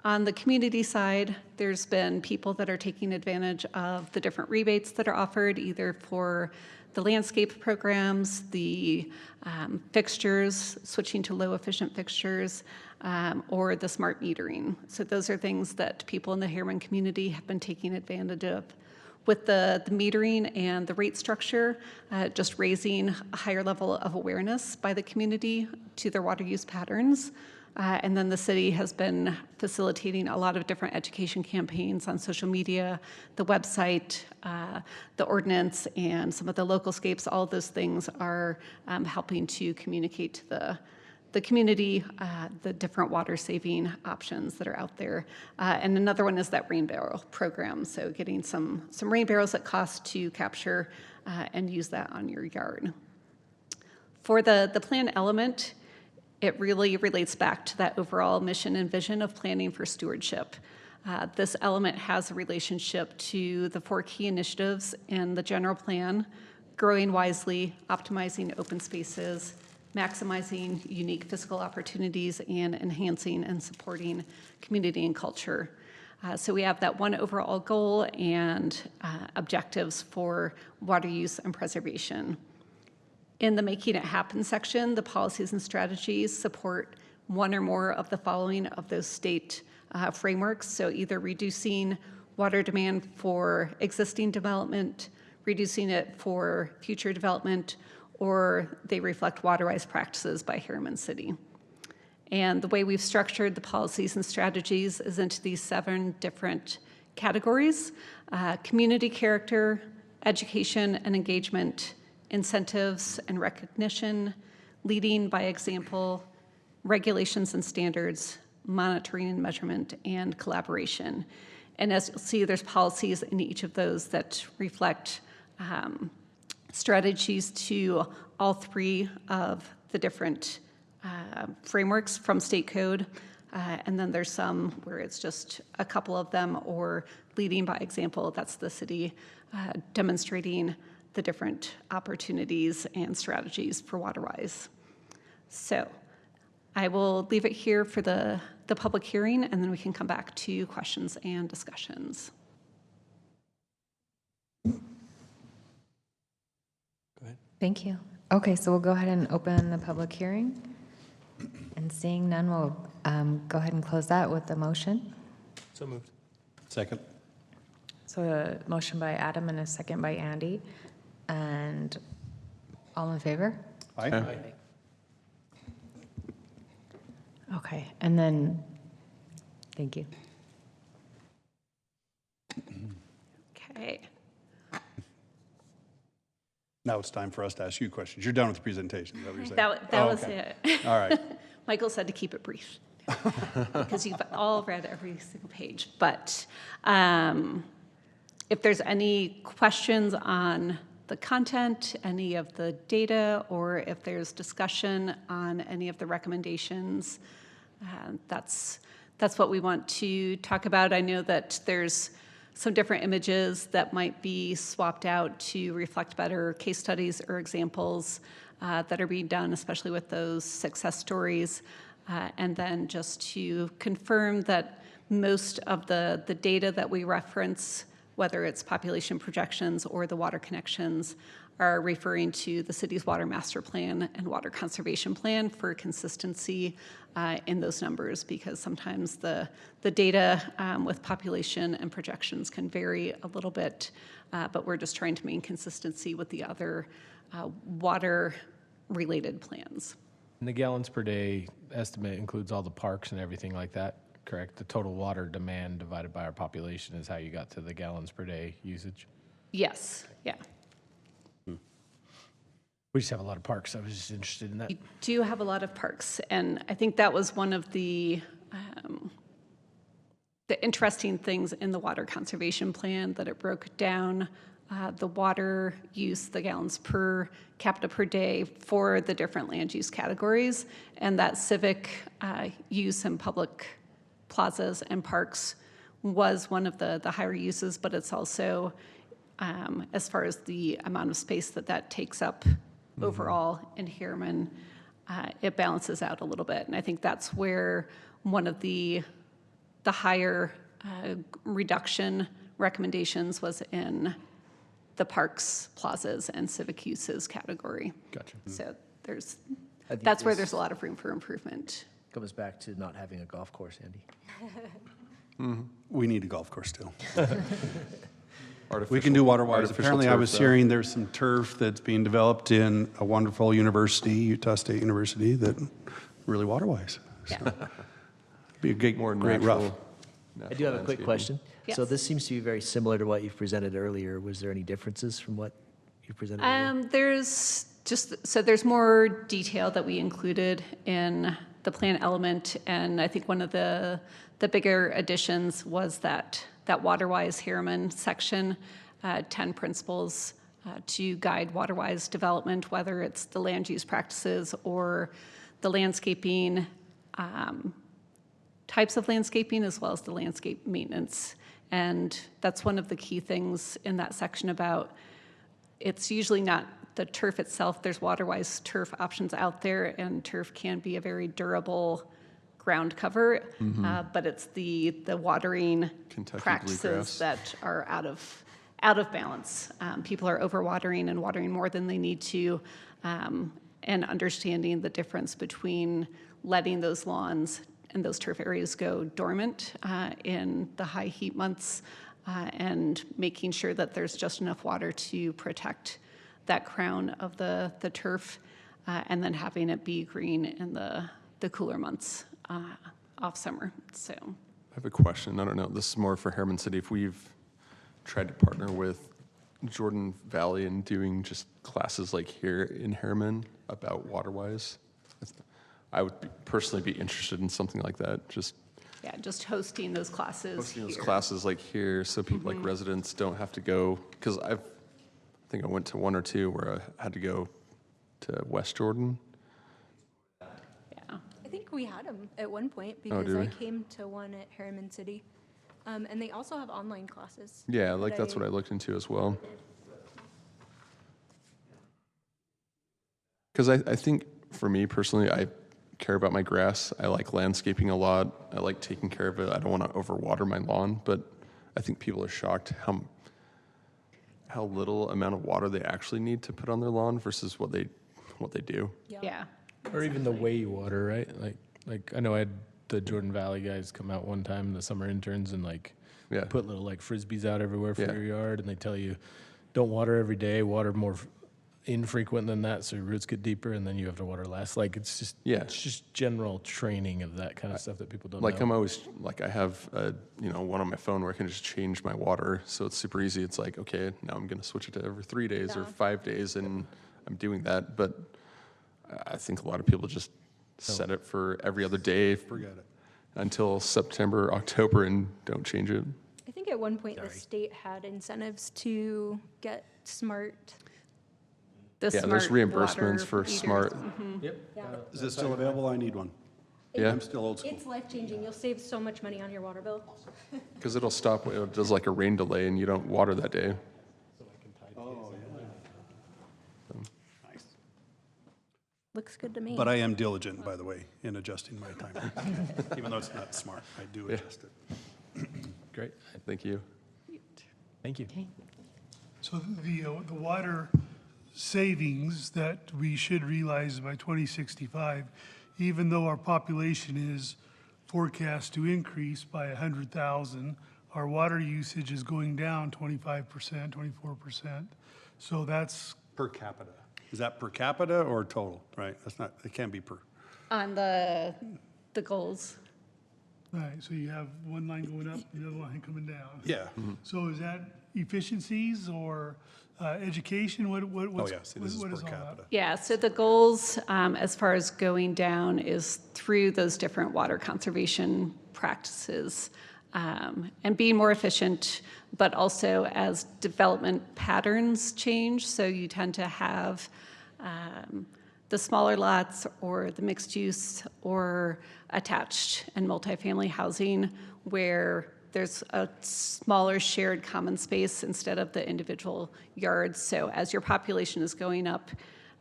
On the community side, there's been people that are taking advantage of the different rebates that are offered, either for the landscape programs, the fixtures, switching to low efficient fixtures, or the smart metering. So those are things that people in the Harriman community have been taking advantage of. With the metering and the rate structure, just raising a higher level of awareness by the community to their water use patterns. And then the city has been facilitating a lot of different education campaigns on social media, the website, the ordinance, and some of the local scapes. All of those things are helping to communicate to the community the different water saving options that are out there. And another one is that rain barrel program. So getting some rain barrels that cost to capture and use that on your yard. For the plan element, it really relates back to that overall mission and vision of planning for stewardship. This element has a relationship to the 4 key initiatives in the general plan: growing wisely, optimizing open spaces, maximizing unique fiscal opportunities, and enhancing and supporting community and culture. So we have that one overall goal and objectives for water use and preservation. In the Making It Happen section, the policies and strategies support one or more of the following of those state frameworks. So either reducing water demand for existing development, reducing it for future development, or they reflect water-wise practices by Harriman City. And the way we've structured the policies and strategies is into these 7 different categories: community character, education and engagement, incentives and recognition, leading by example, regulations and standards, monitoring and measurement, and collaboration. And as you'll see, there's policies in each of those that reflect strategies to all 3 of the different frameworks from state code. And then there's some where it's just a couple of them, or leading by example, that's the city demonstrating the different opportunities and strategies for WaterWise. So I will leave it here for the public hearing, and then we can come back to questions and discussions. Go ahead. Thank you. Okay, so we'll go ahead and open the public hearing. And seeing none, we'll go ahead and close that with the motion. So moved. Second. So a motion by Adam and a second by Andy. And all in favor? Aye. Aye. Okay, and then, thank you. Okay. Now it's time for us to ask you questions. You're done with the presentation, is that what you're saying? That Oh, was okay. it. All right. Michael said to keep it brief, because you've all read every single page. But if there's any questions on the content, any of the data, or if there's discussion on any of the recommendations, that's what we want to talk about. I know that there's some different images that might be swapped out to reflect better case studies or examples that are being done, especially with those success stories. And then just to confirm that most of the data that we reference, whether it's population projections or the water connections, are referring to the city's water master plan and water conservation plan for consistency in those numbers, because sometimes the data with population and projections can vary a little bit, but we're just trying to maintain consistency with the other water-related plans. And the gallons per day estimate includes all the parks and everything like that, correct? The total water demand divided by our population is how you got to the gallons per day usage? Yes, yeah. We just have a lot of parks. I was just interested in that. We do have a lot of parks, and I think that was one of the interesting things in the water conservation plan, that it broke down the water use, the gallons per capita per day for the different land use categories, and that civic use and public plazas and parks was one of the higher uses, but it's also, as far as the amount of space that takes up overall in Harriman, it balances out a little bit. And I think that's where one of the higher reduction recommendations was in the parks, plazas, and civic uses category. Gotcha. So I think that's where this there's a lot of room for improvement. Comes back to not having a golf course, Andy. We need a golf course still. We Artificial- can do water-wise. artificial Apparently, I turf, was though. hearing there's some turf that's being developed in a wonderful university, Utah State University, that really water-wise. So, be a great, More great rough. natural. I do have a quick landscaping. question. So Yes. this seems to be very similar to what you've presented earlier. Was there any differences from what you presented earlier? There's more detail that we included in the plan element, and I think one of the bigger additions was that WaterWise Harriman section, 10 principles to guide WaterWise development, whether it's the land use practices or the landscaping, types of landscaping, as well as the landscape maintenance. And that's one of the key things in that section about, it's usually not the turf itself. There's WaterWise turf options out there, and turf can be a very durable ground cover, but it's the watering Kentucky practices bluegrass. that are out of balance. People are overwatering and watering more than they need to, and understanding the difference between letting those lawns and those turf areas go dormant in the high heat months, and making sure that there's just enough water to protect that crown of the turf, and then having it be green in the cooler months off summer. So I have a question. I don't know. This is more for Harriman City. If we've tried to partner with Jordan Valley and doing just classes like here in Harriman about WaterWise, I would personally be interested in something like that. Just yeah, just hosting those classes hosting those here. classes like here, so people like residents don't have to go. Because I think I went to one or two where I had to go to West Jordan. Yeah. I think we had them at one point Oh, because do I we? came to one at Harriman City. And they also have online classes. Yeah, like that's what I looked into as well. Because I think for me personally, I care about my grass. I like landscaping a lot. I like taking care of it. I don't want to overwater my lawn, but I think people are shocked how little amount of water they actually need to put on their lawn versus what they do. Yeah. Or even the way you water, right? Like I know I had the Jordan Valley guys come out one time, the summer interns, and Yeah. put little frisbees out everywhere for Yeah. your yard, and they tell you, don't water every day, water more infrequent than that, so your roots get deeper, and then you have to water less. It's just general training of that kind of stuff that people don't know. I'm always I have one on my phone where I can just change my water, so it's super easy. It's like, okay, now I'm going to switch it to every 3 days or 5 days, and I'm doing that. But I think a lot of people just set it for every other day. Forget it. Until September, October, and don't change it. I think at one point the state had incentives to get smart. The Yeah, there's smart reimbursements water for meters. smart. Is it still available? I need one. Yeah. I'm still old school. It's life-changing. You'll save so much money on your water bill. Because it'll stop, it does like a rain delay and you don't water that day. Oh, yeah. Nice. Looks good to me. But I am diligent, by the way, in adjusting my timer. Even though it's not smart, I do adjust it. Great, thank you. Thank you. So the water savings that we should realize by 2065, even though our population is forecast to increase by 100,000, our water usage is going down 25%, 24%. So that's, Per capita. Is that per capita or total, right? That's not, it can't be per. On the goals. right, so you have one line going up, the other line coming down. Yeah. So is that efficiencies or education? What's, Oh, yes, it is what per is all that? capita. Yeah, so the goals, as far as going down, is through those different water conservation practices and being more efficient, but also as development patterns change. So you tend to have the smaller lots or the mixed use or attached and multifamily housing where there's a smaller shared common space instead of the individual yards. So as your population is going up,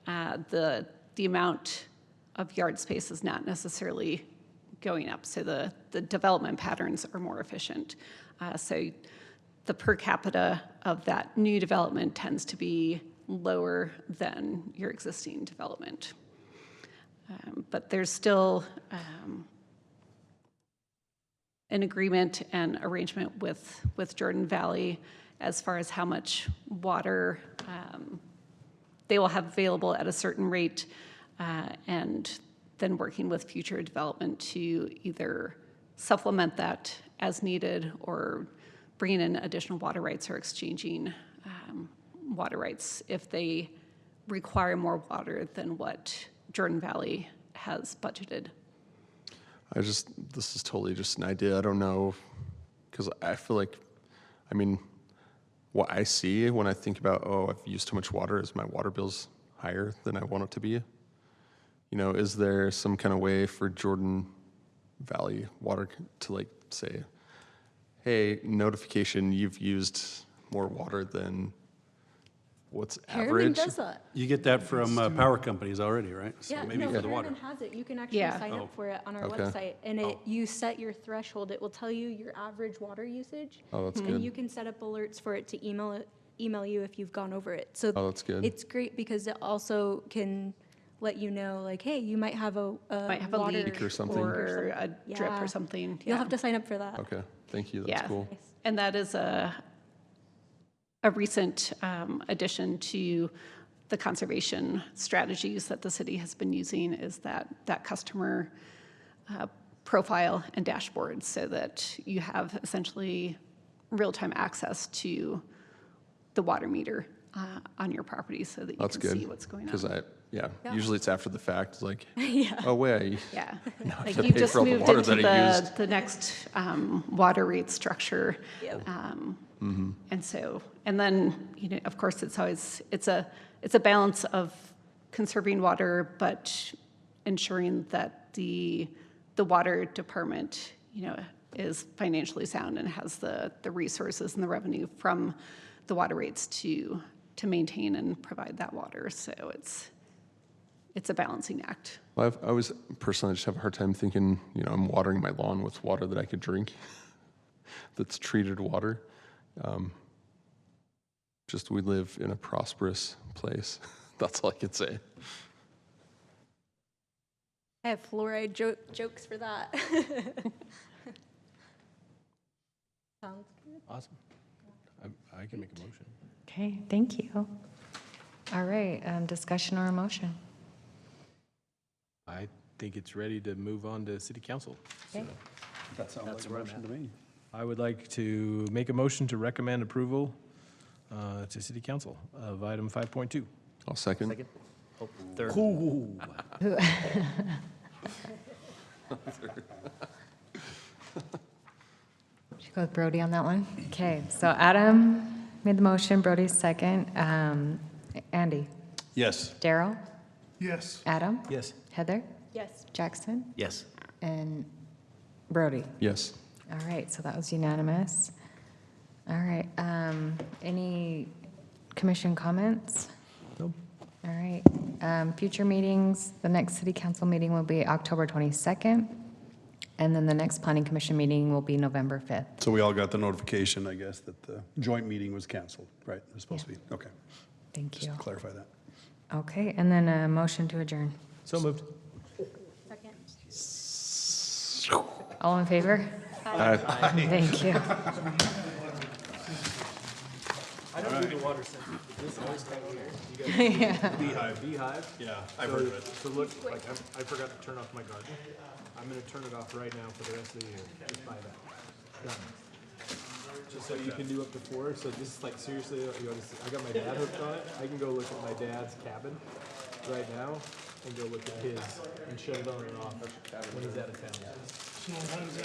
the amount of yard space is not necessarily going up. So the development patterns are more efficient. So the per capita of that new development tends to be lower than your existing development. But there's still an agreement and arrangement with Jordan Valley as far as how much water they will have available at a certain rate, and then working with future development to either supplement that as needed or bringing in additional water rights or exchanging water rights if they require more water than what Jordan Valley has budgeted. This is totally just an idea. I don't know, because I feel like, I mean, what I see when I think about, oh, I've used too much water, is my water bill's higher than I want it to be. You know, is there some kind of way for Jordan Valley Water to like say, hey, notification, you've used more water than what's Harriman average? does that. You get that from power companies already, right? So Yeah, maybe no, for the water. Harriman has it. You can actually Yeah. sign Oh. up for it on our Okay. website, and you set your threshold. It will tell you your average water usage. Oh, that's And good. you can set up alerts for it to email you if you've gone over it. So Oh, that's good. it's great because it also can let you know, like, hey, you might have a Might have a water leak or something. or a drip Yeah. or something. You'll yeah. have to sign up for that. Okay, thank you, that's Yeah. cool. And that is a recent addition to the conservation strategies that the city has been using, is that customer profile and dashboard, so that you have essentially real-time access to the water meter on your property, so that you That's can good. see what's going Because on. yeah, Yeah. usually it's after the fact, it's like, Yeah. oh, wait, Yeah, Now I like have to you pay just for all the moved water into that I used. the next water rate structure. Yep. And so, and then, you know, of course, it's a balance of conserving water, but ensuring that the water department, you know, is financially sound and has the resources and the revenue from the water rates to maintain and provide that water. So it's a balancing act. Well, I always personally just have a hard time thinking, you know, I'm watering my lawn with water that I could drink, that's treated water. Just we live in a prosperous place. That's all I could say. I have fluoride jokes for that. Sounds good. Awesome. I can make a motion. Okay, thank you. All right, discussion or a motion? I think it's ready to move on to city council. Okay. That sounds like a motion to me. I would like to make a motion to recommend approval to city council of item 5.2. I'll second. Second? Oh, third. Should we go with Brody on that one? Okay, so Adam made the motion, Brody's second. Andy? Yes. Daryl? Yes. Adam? Yes. Heather? Yes. Jackson? Yes. And Brody? Yes. All right, so that was unanimous. All right, any commission comments? Nope. All right, future meetings, the next city council meeting will be October 22nd, and then the next planning commission meeting will be November 5th. So we all got the notification, I guess, that the joint meeting was canceled, right? It was supposed to be, okay. Thank you. Just to clarify that. Okay, and then a motion to adjourn. So moved. Second. All in favor? Thank you. I don't do the water center. This always time of year. You guys Yeah. beehive? Yeah, I've heard of it. So look, like, I forgot to turn off my garden. I'm gonna turn it off right now for the rest of the year. Just buy that. Done. Just so you can do up to 4. So this is like seriously, I got my dad hooked on it. I can go look at my dad's cabin right now and go look at his and shut it on and off when he's out of town.